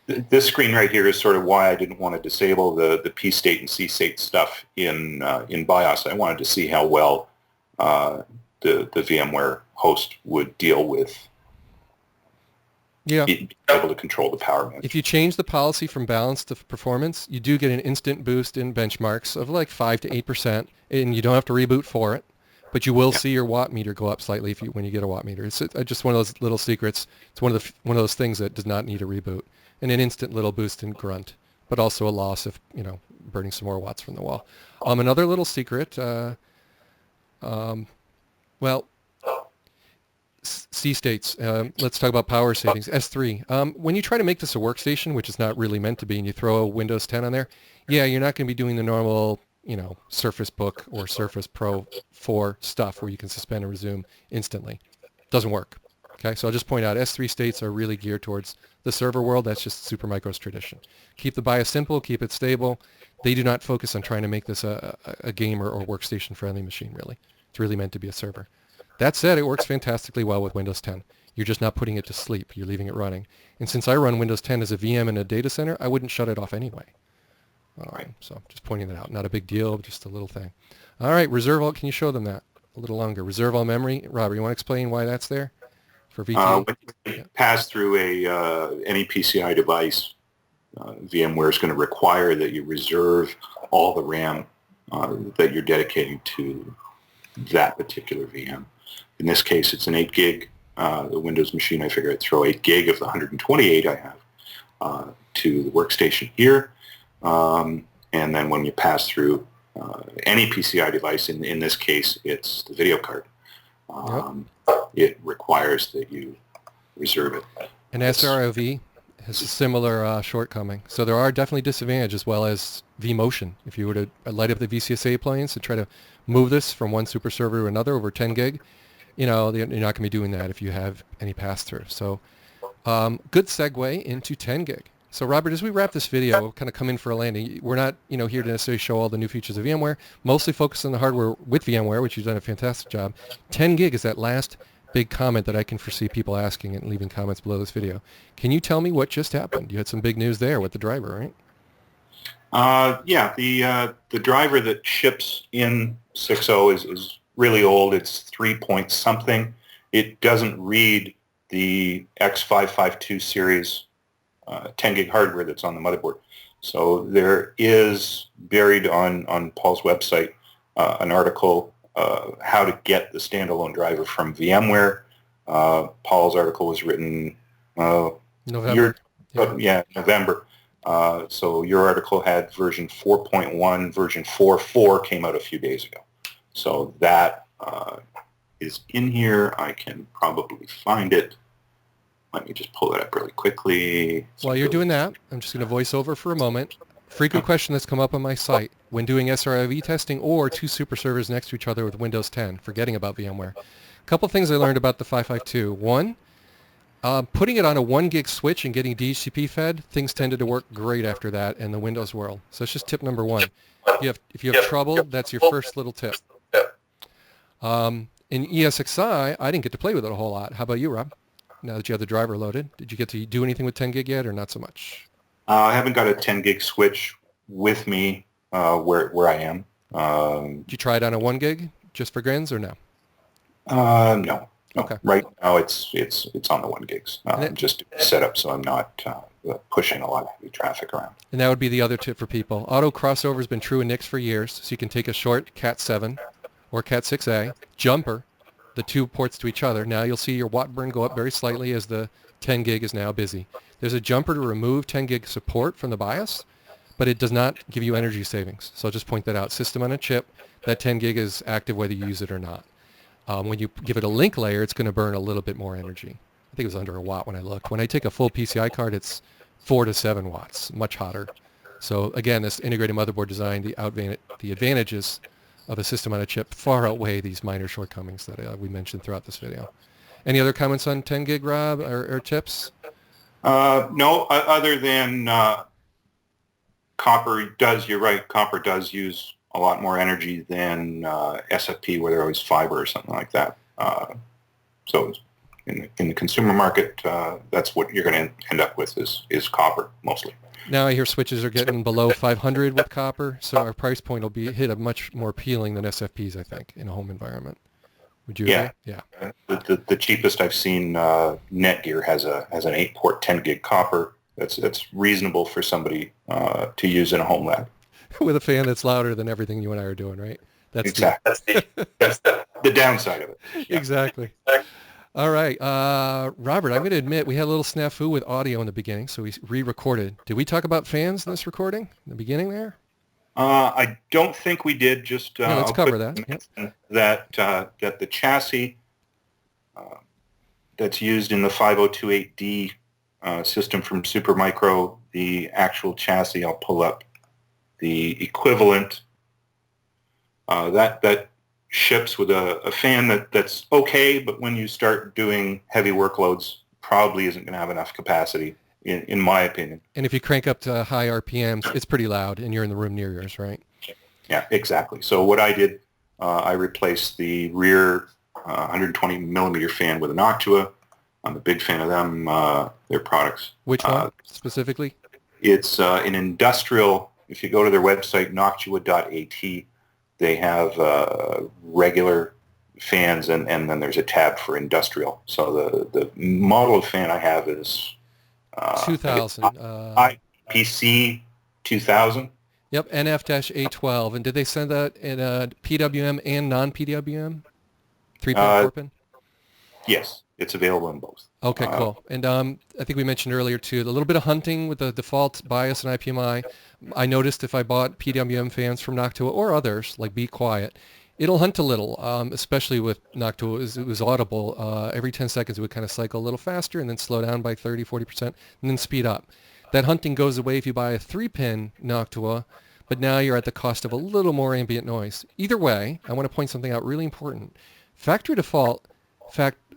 This screen right here is sort of why I didn't want to disable the P state and C state stuff in BIOS. I wanted to see how well the VMware host would deal with being able to control the power management. If you change the policy from balance to performance, you do get an instant boost in benchmarks of like 5 to 8%, and you don't have to reboot for it. But you will see your watt meter go up slightly when you get a watt meter. It's just one of those little secrets. It's one of those things that does not need a reboot, and an instant little boost in grunt, but also a loss of burning some more watts from the wall. Another little secret. C states. Let's talk about power savings. S3. When you try to make this a workstation, which is not really meant to be, and you throw a Windows 10 on there, yeah, you're not going to be doing the normal, Surface Book or Surface Pro 4 stuff where you can suspend and resume instantly. Doesn't work. Okay, so I'll just point out S3 states are really geared towards the server world. That's just Supermicro's tradition. Keep the BIOS simple, keep it stable. They do not focus on trying to make this a gamer or workstation-friendly machine, really. It's really meant to be a server. That said, it works fantastically well with Windows 10. You're just not putting it to sleep. You're leaving it running. And since I run Windows 10 as a VM in a data center, I wouldn't shut it off anyway. So just pointing that out. Not a big deal, just a little thing. All right, reserve all. Can you show them that a little longer? Reserve all memory. Robert, you want to explain why that's there for VT? When you pass through any PCI device, VMware is going to require that you reserve all the RAM that you're dedicating to that particular VM. In this case, it's an 8 gig. The Windows machine, I figure I'd throw 8 gig of the 128 I have to the workstation here. And then when you pass through any PCI device, in this case, it's the video card, it requires that you reserve it. And SR-IOV has a similar shortcoming. So there are definitely disadvantages as well as vMotion. If you were to light up the VCSA appliance and try to move this from one SuperServer to another over 10 gig, you're not going to be doing that if you have any pass-through. So good segue into 10 gig. So Robert, as we wrap this video, kind of come in for a landing, we're not here to necessarily show all the new features of VMware, mostly focus on the hardware with VMware, which you've done a fantastic job. 10 gig is that last big comment that I can foresee people asking and leaving comments below this video. Can you tell me what just happened? You had some big news there with the driver, right? Yeah, the driver that ships in 6.0 is really old. It's 3 point something. It doesn't read the X552 series 10 gig hardware that's on the motherboard. So there is buried on Paul's website an article how to get the standalone driver from VMware. Paul's article was written November. November. So your article had version 4.1, version 4.4 came out a few days ago. So that is in here. I can probably find it. Let me just pull it up really quickly. While you're doing that, I'm just going to voice over for a moment. Frequent question that's come up on my site when doing SR-IOV testing or two super servers next to each other with Windows 10, forgetting about VMware. A couple things I learned about the 552. One, putting it on a 1 gig switch and getting DHCP fed, things tended to work great after that in the Windows world. So it's just tip number one. If you have trouble, that's your first little tip. In ESXi, I didn't get to play with it a whole lot. How about you, Rob? Now that you have the driver loaded, did you get to do anything with 10 gig yet or not so much? I haven't got a 10 gig switch with me where I am. Did you try it on a 1 gig just for grins or no? No. Okay. Right now it's on the 1 gigs. Just set up so I'm not pushing a lot of heavy traffic around. And that would be the other tip for people. Auto crossover has been true in NICs for years, so you can take a short Cat7 or Cat6a jumper, the two ports to each other. Now you'll see your watt burn go up very slightly as the 10 gig is now busy. There's a jumper to remove 10 gig support from the BIOS, but it does not give you energy savings. So I'll just point that out. System on a chip, that 10 gig is active whether you use it or not. When you give it a link layer, it's going to burn a little bit more energy. I think it was under a watt when I looked. When I take a full PCI card, it's 4 to 7 watts, much hotter. So again, this integrated motherboard design, the advantages of a system on a chip far outweigh these minor shortcomings that we mentioned throughout this video. Any other comments on 10 gig, Rob, or tips? No, other than copper does, you're right, copper does use a lot more energy than SFP, where they're always fiber or something like that. So in the consumer market, that's what you're going to end up with is copper mostly. Now I hear switches are getting below 500 with copper, so our price point will be hit a much more appealing than SFPs, I think, in a home environment. Would you agree? Yeah. The cheapest I've seen, Netgear has an 8-port 10 gig copper. That's reasonable for somebody to use in a home lab. With a fan that's louder than everything you and I are doing, right? That's exactly. That's the downside of it. Yeah. Exactly. All right. Robert, I'm going to admit we had a little snafu with audio in the beginning, so we re-recorded. Did we talk about fans in this recording in the beginning there? I don't think we did. Just no, let's cover that. Yep. That the chassis that's used in the 5028D system from Supermicro, the actual chassis, I'll pull up the equivalent. That ships with a fan that's okay, but when you start doing heavy workloads, probably isn't going to have enough capacity, in my opinion. And if you crank up to high RPMs, it's pretty loud, and you're in the room near yours, right? Yeah, exactly. So what I did, I replaced the rear 120 millimeter fan with a Noctua. I'm a big fan of them, their products. Which one specifically? It's an industrial. If you go to their website, noctua.at, they have regular fans, and then there's a tab for industrial. So the model of fan I have is 2000. IPC 2000. Yep, NF-A12. And did they send that in PWM and non-PWM? 3-pin, 4-pin? Yes, it's available in both. Okay, cool. And I think we mentioned earlier, too, a little bit of hunting with the default BIOS and IPMI. I noticed if I bought PWM fans from Noctua or others, like Be Quiet, it'll hunt a little, especially with Noctua. It was audible. Every 10 seconds, it would kind of cycle a little faster and then slow down by 30, 40%, and then speed up. That hunting goes away if you buy a 3-pin Noctua, but now you're at the cost of a little more ambient noise. Either way, I want to point something out really important. Factory default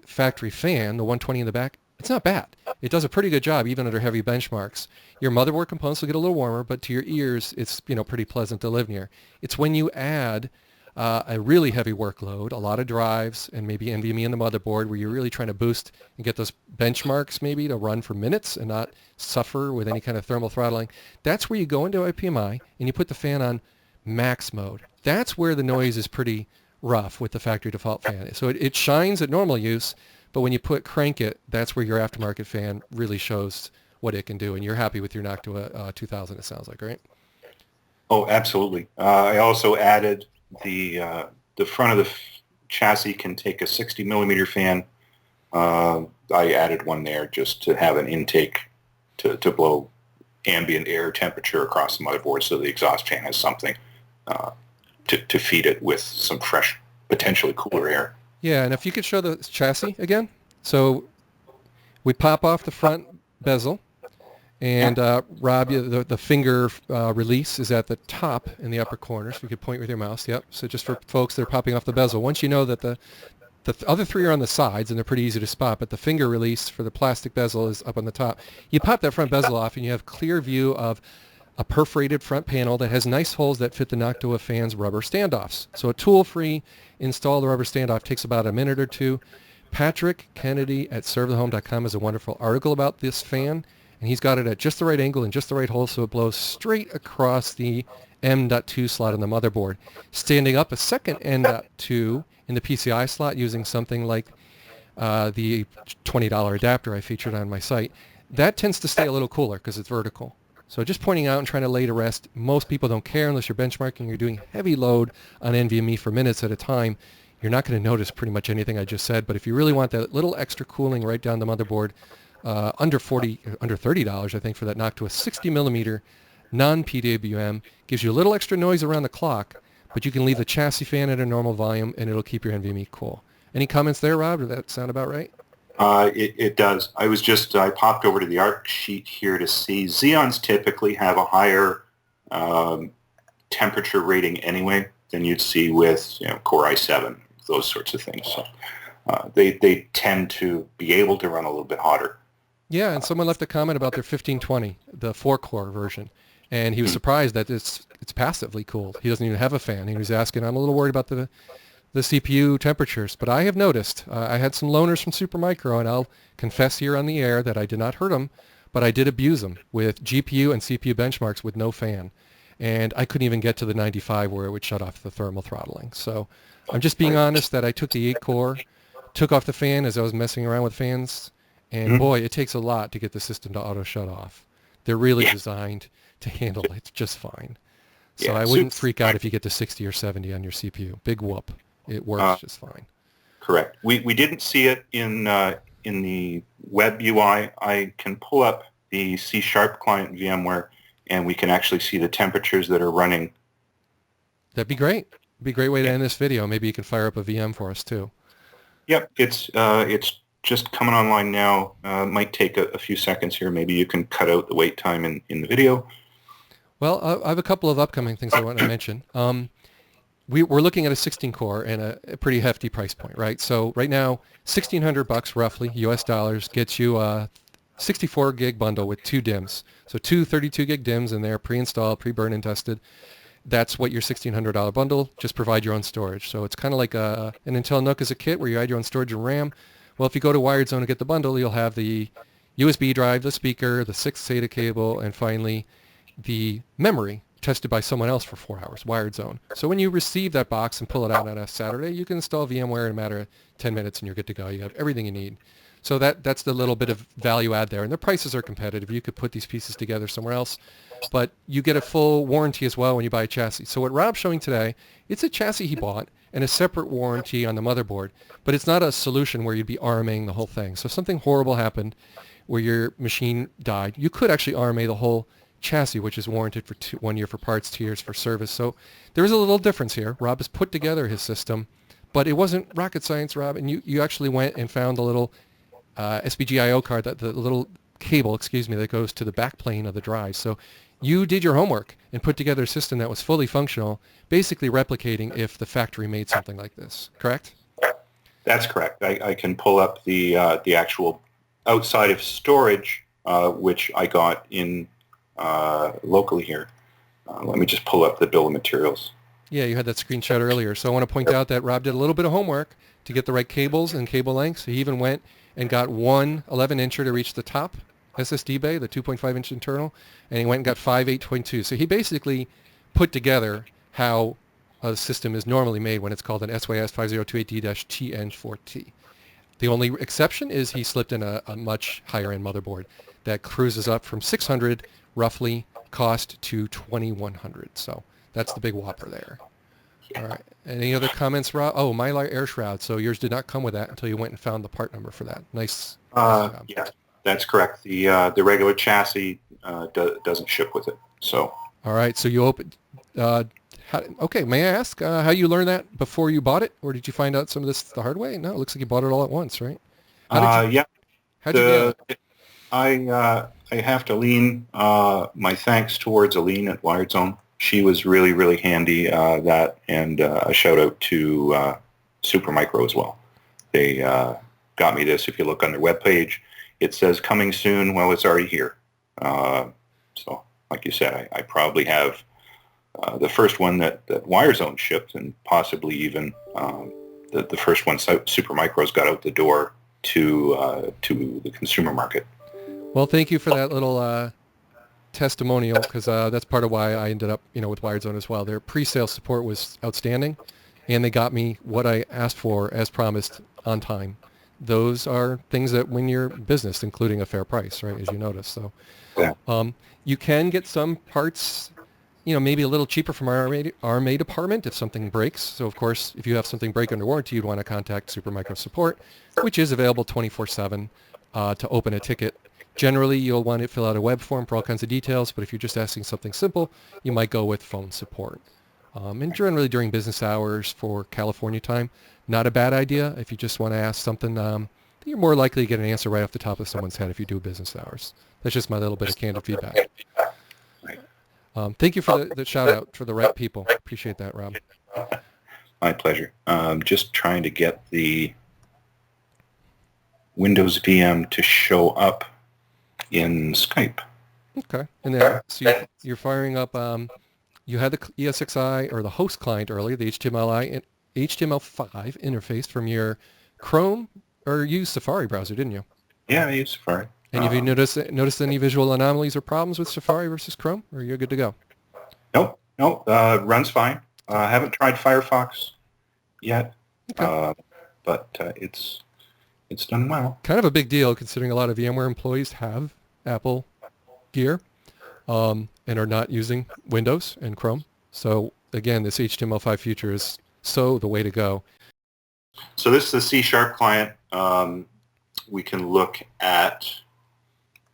factory fan, the 120 in the back, it's not bad. It does a pretty good job even under heavy benchmarks. Your motherboard components will get a little warmer, but to your ears, it's pretty pleasant to live near. It's when you add a really heavy workload, a lot of drives, and maybe NVMe in the motherboard where you're really trying to boost and get those benchmarks maybe to run for minutes and not suffer with any kind of thermal throttling. That's where you go into IPMI and you put the fan on max mode. That's where the noise is pretty rough with the factory default fan. So it shines at normal use, but when you crank it, that's where your aftermarket fan really shows what it can do, and you're happy with your Noctua 2000, it sounds like, right? Oh, absolutely. I also added the front of the chassis can take a 60 millimeter fan. I added one there just to have an intake to blow ambient air temperature across the motherboard, so the exhaust fan has something to feed it with some fresh, potentially cooler air. Yeah, and if you could show the chassis again. So we pop off the front bezel, and Rob, the finger release is at the top in the upper corner, so you could point with your mouse. Yep. So just for folks that are popping off the bezel, once you know that the other three are on the sides, and they're pretty easy to spot, but the finger release for the plastic bezel is up on the top. You pop that front bezel off, and you have clear view of a perforated front panel that has nice holes that fit the Noctua fan's rubber standoffs. So a tool-free install the rubber standoff takes about a minute or two. Patrick Kennedy at servethehome.com has a wonderful article about this fan, and he's got it at just the right angle and just the right hole so it blows straight across the M.2 slot on the motherboard. Standing up a second M.2 in the PCI slot using something like the $20 adapter I featured on my site, that tends to stay a little cooler because it's vertical. So just pointing out and trying to lay to rest, most people don't care unless you're benchmarking, you're doing heavy load on NVMe for minutes at a time. You're not going to notice pretty much anything I just said, but if you really want that little extra cooling right down the motherboard, under $30, I think, for that Noctua 60 millimeter non-PWM, gives you a little extra noise around the clock, but you can leave the chassis fan at a normal volume and it'll keep your NVMe cool. Any comments there, Rob? Does that sound about right? It does. I popped over to the ARC sheet here to see Xeons typically have a higher temperature rating anyway than you'd see with Core i7, those sorts of things. So they tend to be able to run a little bit hotter. Yeah, and someone left a comment about their 1520, the 4-core version. And he was surprised that it's passively cooled. He doesn't even have a fan. He was asking, I'm a little worried about the CPU temperatures, but I have noticed, I had some loaners from Supermicro, and I'll confess here on the air that I did not hurt them, but I did abuse them with GPU and CPU benchmarks with no fan. And I couldn't even get to the 95 where it would shut off the thermal throttling. So I'm just being honest that I took the 8-core, took off the fan as I was messing around with fans, and boy, it takes a lot to get the system to auto shut off. They're really designed to handle it just fine. So I wouldn't freak out if you get to 60 or 70 on your CPU. Big whoop. It works just fine. Correct. We didn't see it in the web UI. I can pull up the C# client in VMware, and we can actually see the temperatures that are running. That'd be great. It'd be a great way to end this video. Maybe you can fire up a VM for us too. Yep, it's just coming online now. Might take a few seconds here. Maybe you can cut out the wait time in the video. Well, I have a couple of upcoming things I want to mention. We're looking at a 16-core and a pretty hefty price point, right? So right now, $1,600 roughly, US dollars, gets you a 64 gig bundle with 2 DIMMs. So 2 32 gig DIMMs in there, pre-installed, pre-burn and tested. That's what your $1,600 bundle, just provide your own storage. So it's kind of like an Intel NUC as a kit where you add your own storage and RAM. Well, if you go to Wired Zone and get the bundle, you'll have the USB drive, the speaker, the 6 SATA cable, and finally the memory tested by someone else for 4 hours, Wired Zone. So when you receive that box and pull it out on a Saturday, you can install VMware in a matter of 10 minutes and you're good to go. You have everything you need. So that's the little bit of value add there. And the prices are competitive. You could put these pieces together somewhere else, but you get a full warranty as well when you buy a chassis. So what Rob's showing today, it's a chassis he bought and a separate warranty on the motherboard, but it's not a solution where you'd be RMAing the whole thing. So if something horrible happened where your machine died, you could actually RMA the whole chassis, which is warranted for 1 year for parts, 2 years for service. So there is a little difference here. Rob has put together his system, but it wasn't rocket science, Rob, and you actually went and found the little SBGIO card, the little cable, that goes to the back plane of the drive. So you did your homework and put together a system that was fully functional, basically replicating if the factory made something like this, correct? That's correct. I can pull up the actual outside of storage, which I got in locally here. Let me just pull up the bill of materials. Yeah, you had that screenshot earlier. So I want to point out that Rob did a little bit of homework to get the right cables and cable lengths. He even went and got one 11-incher to reach the top SSD bay, the 2.5-inch internal, and he went and got 5 8.2. So he basically put together how a system is normally made when it's called an SYS 5028D-TN4T. The only exception is he slipped in a much higher-end motherboard that cruises up from $600 roughly cost to $2,100. So that's the big whopper there. All right. Any other comments, Rob? Oh, Mylar air shroud. So yours did not come with that until you went and found the part number for that. Nice job. Yeah, that's correct. The regular chassis doesn't ship with it. So. All right. So you opened. Okay. May I ask how you learned that before you bought it, or did you find out some of this the hard way? No, it looks like you bought it all at once, right? Yeah. How'd you get it? I have to lean my thanks towards Aline at Wired Zone. She was really, really handy, and a shout out to Supermicro as well. They got me this. If you look on their webpage, it says coming soon. Well, it's already here. So, like you said, I probably have the first one that Wired Zone shipped, and possibly even the first one Supermicro's got out the door to the consumer market. Well, thank you for that little testimonial, because that's part of why I ended up, with Wired Zone as well. Their pre-sale support was outstanding, and they got me what I asked for as promised on time. Those are things that win your business, including a fair price, right, as you noticed. So yeah. You can get some parts, maybe a little cheaper from our RMA department if something breaks. So, of course, if you have something break under warranty, you'd want to contact Supermicro support, which is available 24/7 to open a ticket. Generally, you'll want to fill out a web form for all kinds of details, but if you're just asking something simple, you might go with phone support. And generally during business hours for California time, not a bad idea. If you just want to ask something, you're more likely to get an answer right off the top of someone's head if you do business hours. That's just my little bit of candid feedback. Thank you for the shout out for the right people. Appreciate that, Rob. My pleasure. Just trying to get the Windows VM to show up in Skype. Okay. And then so you're firing up. You had the ESXi or the host client earlier, the HTML5 interface from your Chrome or used Safari browser, didn't you? Yeah, I use Safari. And have you noticed any visual anomalies or problems with Safari versus Chrome, or you're good to go? Nope. Runs fine. I haven't tried Firefox yet, Okay. but it's done well. Kind of a big deal considering a lot of VMware employees have Apple gear and are not using Windows and Chrome. So again, this HTML5 feature is so the way to go. So this is the C# client. We can look at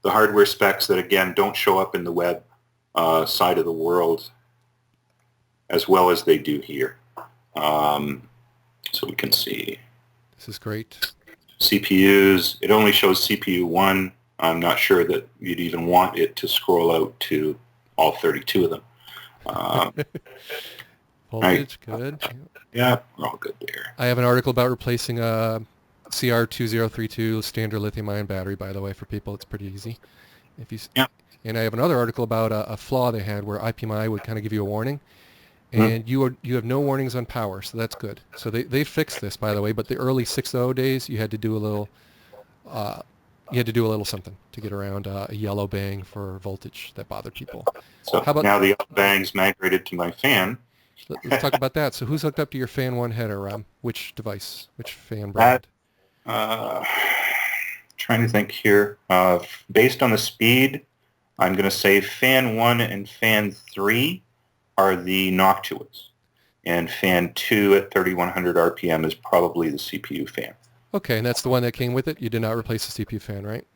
the hardware specs that, again, don't show up in the web side of the world as well as they do here. So we can see. This is great. CPUs. It only shows CPU 1. I'm not sure that you'd even want it to scroll out to all 32 of them. Voltage, good. Yeah, we're all good there. I have an article about replacing a CR2032 standard lithium-ion battery, by the way, for people. It's pretty easy. And I have another article about a flaw they had where IPMI would kind of give you a warning, and you have no warnings on power, so that's good. So they fixed this, by the way, but the early 6.0 days, you had to do a little something to get around a yellow bang for voltage that bothered people. So how about now the yellow bang's migrated to my fan. Let's talk about that. So who's hooked up to your fan 1 header, Rob? Which device? Which fan brand? Trying to think here. Based on the speed, I'm going to say fan 1 and fan 3 are the Noctuas. And fan 2 at 3100 RPM is probably the CPU fan. Okay, and that's the one that came with it? You did not replace the CPU fan, right?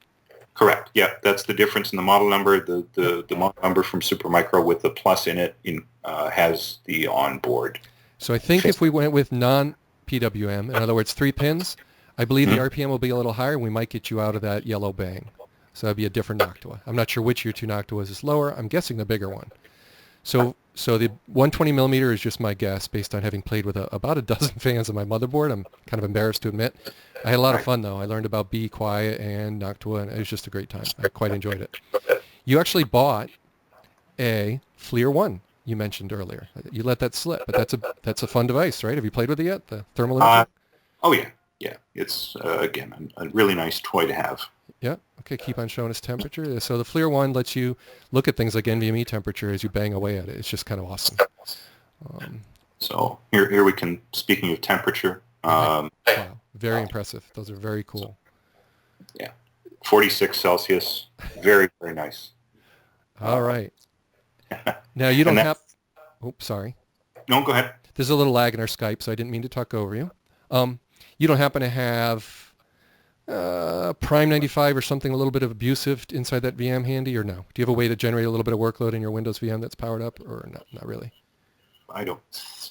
Correct. Yeah, that's the difference in the model number. The model number from Supermicro with the plus in it has the onboard. So I think if we went with non-PWM, in other words, 3 pins, I believe the RPM will be a little higher, and we might get you out of that yellow bang. So that'd be a different Noctua. I'm not sure which of your 2 Noctuas is lower. I'm guessing the bigger one. So the 120 millimeter is just my guess based on having played with about a dozen fans on my motherboard. I'm kind of embarrassed to admit. I had a lot of fun, though. I learned about Be Quiet and Noctua, and it was just a great time. I quite enjoyed it. You actually bought a FLIR 1 you mentioned earlier. You let that slip, but that's a fun device, right? Have you played with it yet, the thermal imaging? Oh, yeah. Yeah, it's, again, a really nice toy to have. Yeah. Okay, keep on showing us temperature. So the FLIR 1 lets you look at things like NVMe temperature as you bang away at it. It's just kind of awesome. So here we can, speaking of temperature. Wow, very impressive. Those are very cool. Yeah, 46 Celsius. Very, very nice. All right. Now you don't have... Oops, sorry. No, go ahead. There's a little lag in our Skype, so I didn't mean to talk over you. You don't happen to have Prime 95 or something a little bit of abusive inside that VM handy, or no? Do you have a way to generate a little bit of workload in your Windows VM that's powered up, or not really? I don't.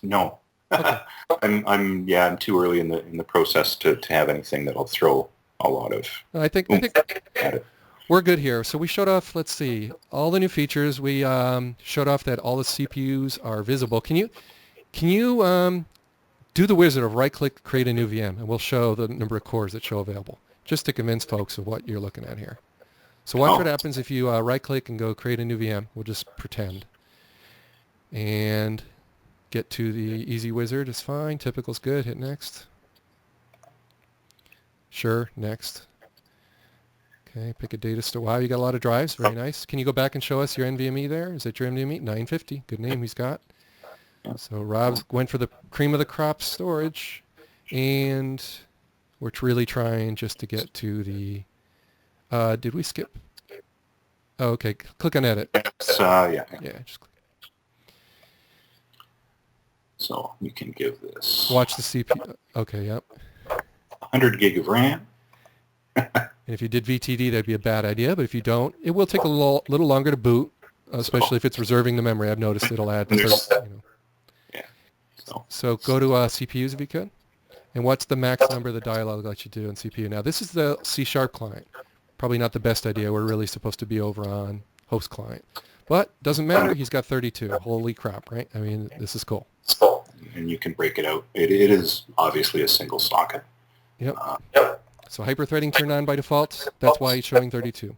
No. Okay. I'm too early in the process to have anything that'll throw a lot of. I think at it. We're good here. So we showed off, let's see, all the new features. We showed off that all the CPUs are visible. Can you do the wizard of right-click, create a new VM, and we'll show the number of cores that show available, just to convince folks of what you're looking at here. So watch what happens if you right-click and go create a new VM. We'll just pretend. And get to the easy wizard. It's fine. Typical's good. Hit next. Sure, next. Okay, pick a data store. Wow, you got a lot of drives. Very nice. Can you go back and show us your NVMe there? Is that your NVMe? 950. Good name he's got. So Rob went for the cream of the crop storage, and we're really trying just to get to the, did we skip? Oh, okay, click on edit. Yeah, just click. So we can give this. Watch the CPU. Okay, yep. 100 gig of RAM. And if you did VTD, that'd be a bad idea, but if you don't, it will take a little longer to boot, especially if it's reserving the memory. I've noticed it'll add, So go to CPUs if you could. And what's the max number the dialog lets you do on CPU? Now, this is the C# client. Probably not the best idea. We're really supposed to be over on host client. But doesn't matter. He's got 32. Holy crap, right? I mean, this is cool. And you can break it out. It is obviously a single socket. Yep. So hyper-threading turned on by default. That's why it's showing 32.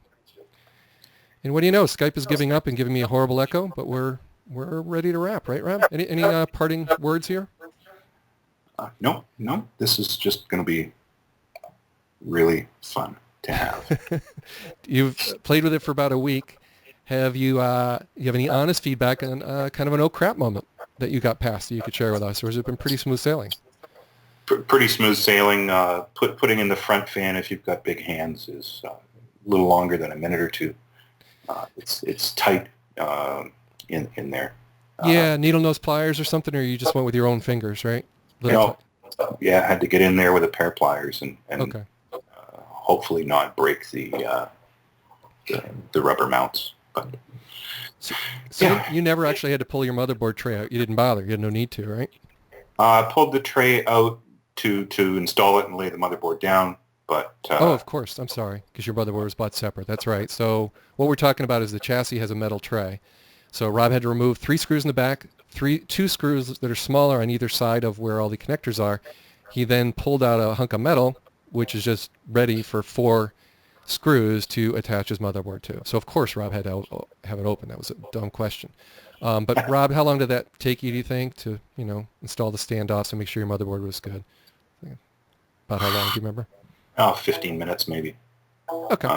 And what do you know? Skype is giving up and giving me a horrible echo, but we're ready to wrap, right, Rob? Any parting words here? No. This is just going to be really fun to have. You've played with it for about a week. Have you have any honest feedback on kind of an oh crap moment that you got past that you could share with us, or has it been pretty smooth sailing? Pretty smooth sailing. Putting in the front fan if you've got big hands is a little longer than a minute or two. It's tight in there. Yeah, needle nose pliers or something, or you just went with your own fingers, right? Yeah, I had to get in there with a pair of pliers and okay. Hopefully not break the rubber mounts. But so yeah. You never actually had to pull your motherboard tray out. You didn't bother. You had no need to, right? I pulled the tray out to install it and lay the motherboard down. But oh, of course. I'm sorry, because your motherboard was bought separate. That's right. So what we're talking about is the chassis has a metal tray. So Rob had to remove 3 screws in the back, 2 screws that are smaller on either side of where all the connectors are. He then pulled out a hunk of metal, which is just ready for 4 screws to attach his motherboard to. So of course Rob had to have it open. That was a dumb question. But Rob, how long did that take you, do you think, to install the standoffs and make sure your motherboard was good? About how long, do you remember? 15 minutes maybe. Okay.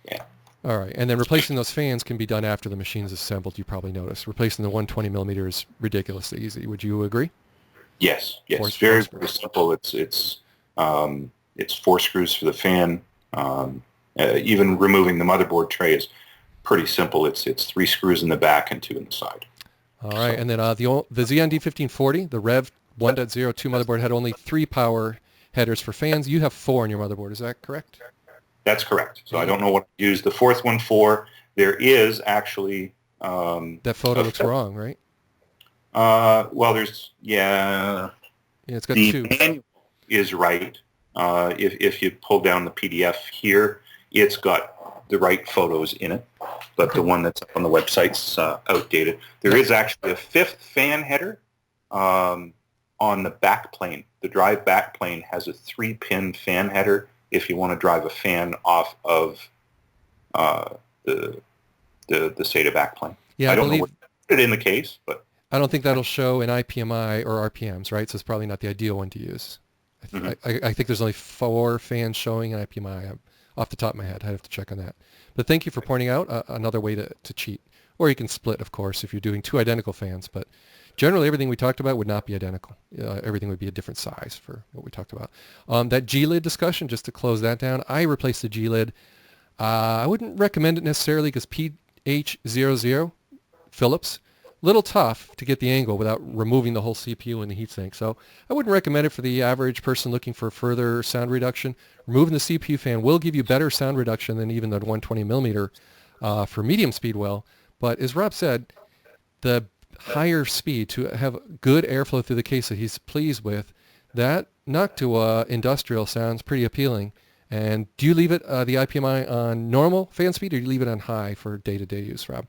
Yeah. All right. And then replacing those fans can be done after the machine is assembled, you probably noticed. Replacing the 120 millimeter is ridiculously easy. Would you agree? Yes. Very simple. It's 4 screws for the fan. Even removing the motherboard tray is pretty simple. It's 3 screws in the back and 2 in the side. All right. And then the Xeon D-1540, the Rev 1.02 motherboard had only 3 power headers for fans. You have 4 on your motherboard. Is that correct? That's correct. So I don't know what to use the 4th one for. There is actually... that photo looks wrong, right? Well, there's... Yeah, it's got the 2. manual is right. If you pull down the PDF here, it's got the right photos in it. But the one that's up on the website's outdated. There is actually a 5th fan header on the back plane. The drive back plane has a 3-pin fan header if you want to drive a fan off of the SATA back plane. Yeah, I don't know what put it in the case, but I don't think that'll show in IPMI or RPMs, right? So it's probably not the ideal one to use. I think there's only 4 fans showing in IPMI. Off the top of my head, I'd have to check on that. But thank you for pointing out another way to cheat. Or you can split, of course, if you're doing 2 identical fans. But generally, everything we talked about would not be identical. Everything would be a different size for what we talked about. That G-lid discussion, just to close that down, I replaced the G-lid. I wouldn't recommend it necessarily because PH00 Phillips, little tough to get the angle without removing the whole CPU and the heatsink. So I wouldn't recommend it for the average person looking for further sound reduction. Removing the CPU fan will give you better sound reduction than even the 120 millimeter for medium speed well. But as Rob said, the higher speed to have good airflow through the case that he's pleased with, that Noctua industrial sounds pretty appealing. And do you leave it, the IPMI, on normal fan speed, or do you leave it on high for day-to-day use, Rob?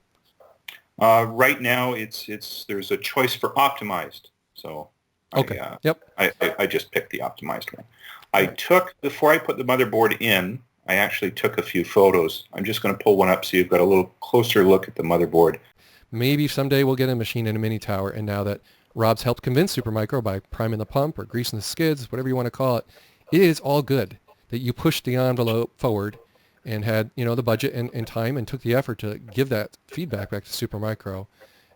Right now, there's a choice for optimized. So okay. I just picked the optimized one. Before I put the motherboard in, I actually took a few photos. I'm just going to pull one up so you've got a little closer look at the motherboard. Maybe someday we'll get a machine in a mini tower, and now that Rob's helped convince Supermicro by priming the pump or greasing the skids, whatever you want to call it, it is all good that you pushed the envelope forward and had the budget and time and took the effort to give that feedback back to Supermicro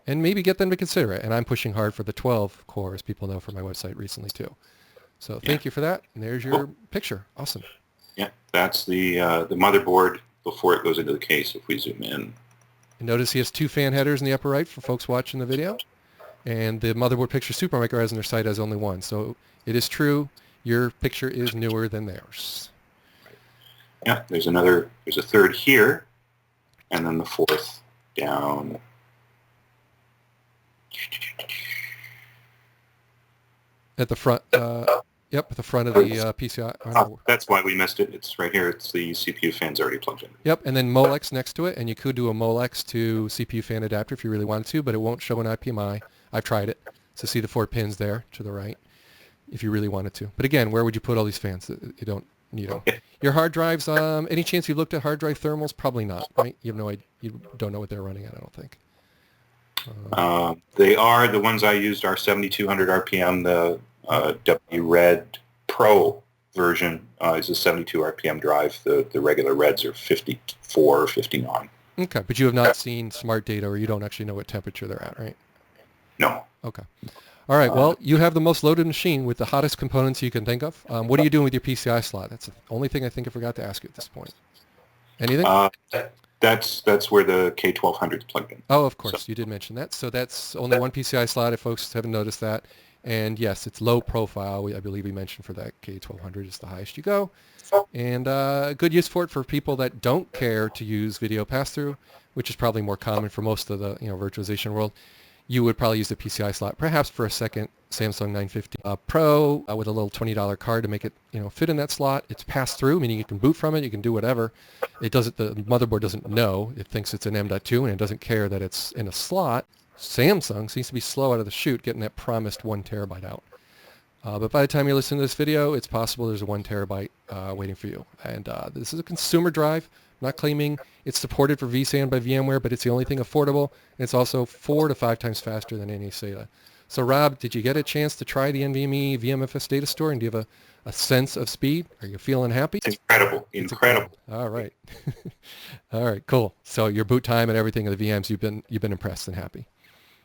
and maybe get them to consider it. And I'm pushing hard for the 12 core, as people know from my website recently too. So thank you for that. And there's your picture. Awesome. Yeah, that's the motherboard before it goes into the case if we zoom in. And notice he has 2 fan headers in the upper right for folks watching the video. And the motherboard picture Supermicro has on their site has only 1. So it is true, your picture is newer than theirs. Yeah, there's a 3rd here, and then the 4th down. At the front, at the front of the PCI. That's why we missed it. It's right here. It's the CPU fan's already plugged in. Yep, and then Molex next to it, and you could do a Molex to CPU fan adapter if you really wanted to, but it won't show an IPMI. I've tried it. So see the 4 pins there to the right if you really wanted to. But again, where would you put all these fans? You don't You know, your hard drives. Any chance you looked at hard drive thermals? Probably not, right? You have no idea. You don't know what they're running at. I don't think. They are the ones I used are 7,200 RPM. The W-Red Pro version is a 72 RPM drive. The regular Reds are 54 or 59. Okay, but you have not seen smart data, or you don't actually know what temperature they're at, right? No. Okay. All right. Well, you have the most loaded machine with the hottest components you can think of. What are you doing with your PCI slot? That's the only thing I think I forgot to ask you at this point. Anything? That's where the K1200 is plugged in. Oh, of course. You did mention that. So that's only one PCI slot if folks haven't noticed that. And yes, it's low profile. I believe we mentioned for that K1200 is the highest you go. And good use for it for people that don't care to use video pass-through, which is probably more common for most of the virtualization world. You would probably use the PCI slot, perhaps for a second Samsung 950 Pro with a little $20 card to make it fit in that slot. It's pass-through, meaning you can boot from it, you can do whatever. It doesn't. The motherboard doesn't know. It thinks it's an M.2 and it doesn't care that it's in a slot. Samsung seems to be slow out of the chute getting that promised 1 terabyte out. But by the time you listen to this video, it's possible there's a 1 terabyte waiting for you. And this is a consumer drive. I'm not claiming it's supported for vSAN by VMware, but it's the only thing affordable. And it's also 4 to 5 times faster than any SATA. So Rob, did you get a chance to try the NVMe VMFS data store? And do you have a sense of speed? Are you feeling happy? It's incredible. Incredible. All right. All right, cool. So your boot time and everything of the VMs, you've been impressed and happy.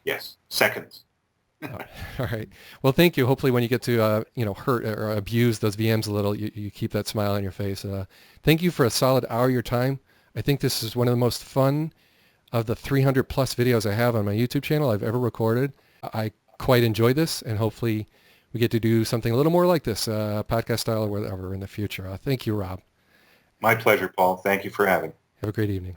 Yes. Seconds. All right. Well, thank you. Hopefully when you get to, hurt or abuse those VMs a little, you keep that smile on your face. Thank you for a solid hour of your time. I think this is one of the most fun of the 300 plus videos I have on my YouTube channel I've ever recorded. I quite enjoy this, and hopefully we get to do something a little more like this, podcast style or whatever in the future. Thank you, Rob. My pleasure, Paul. Thank you for having me. Have a great evening.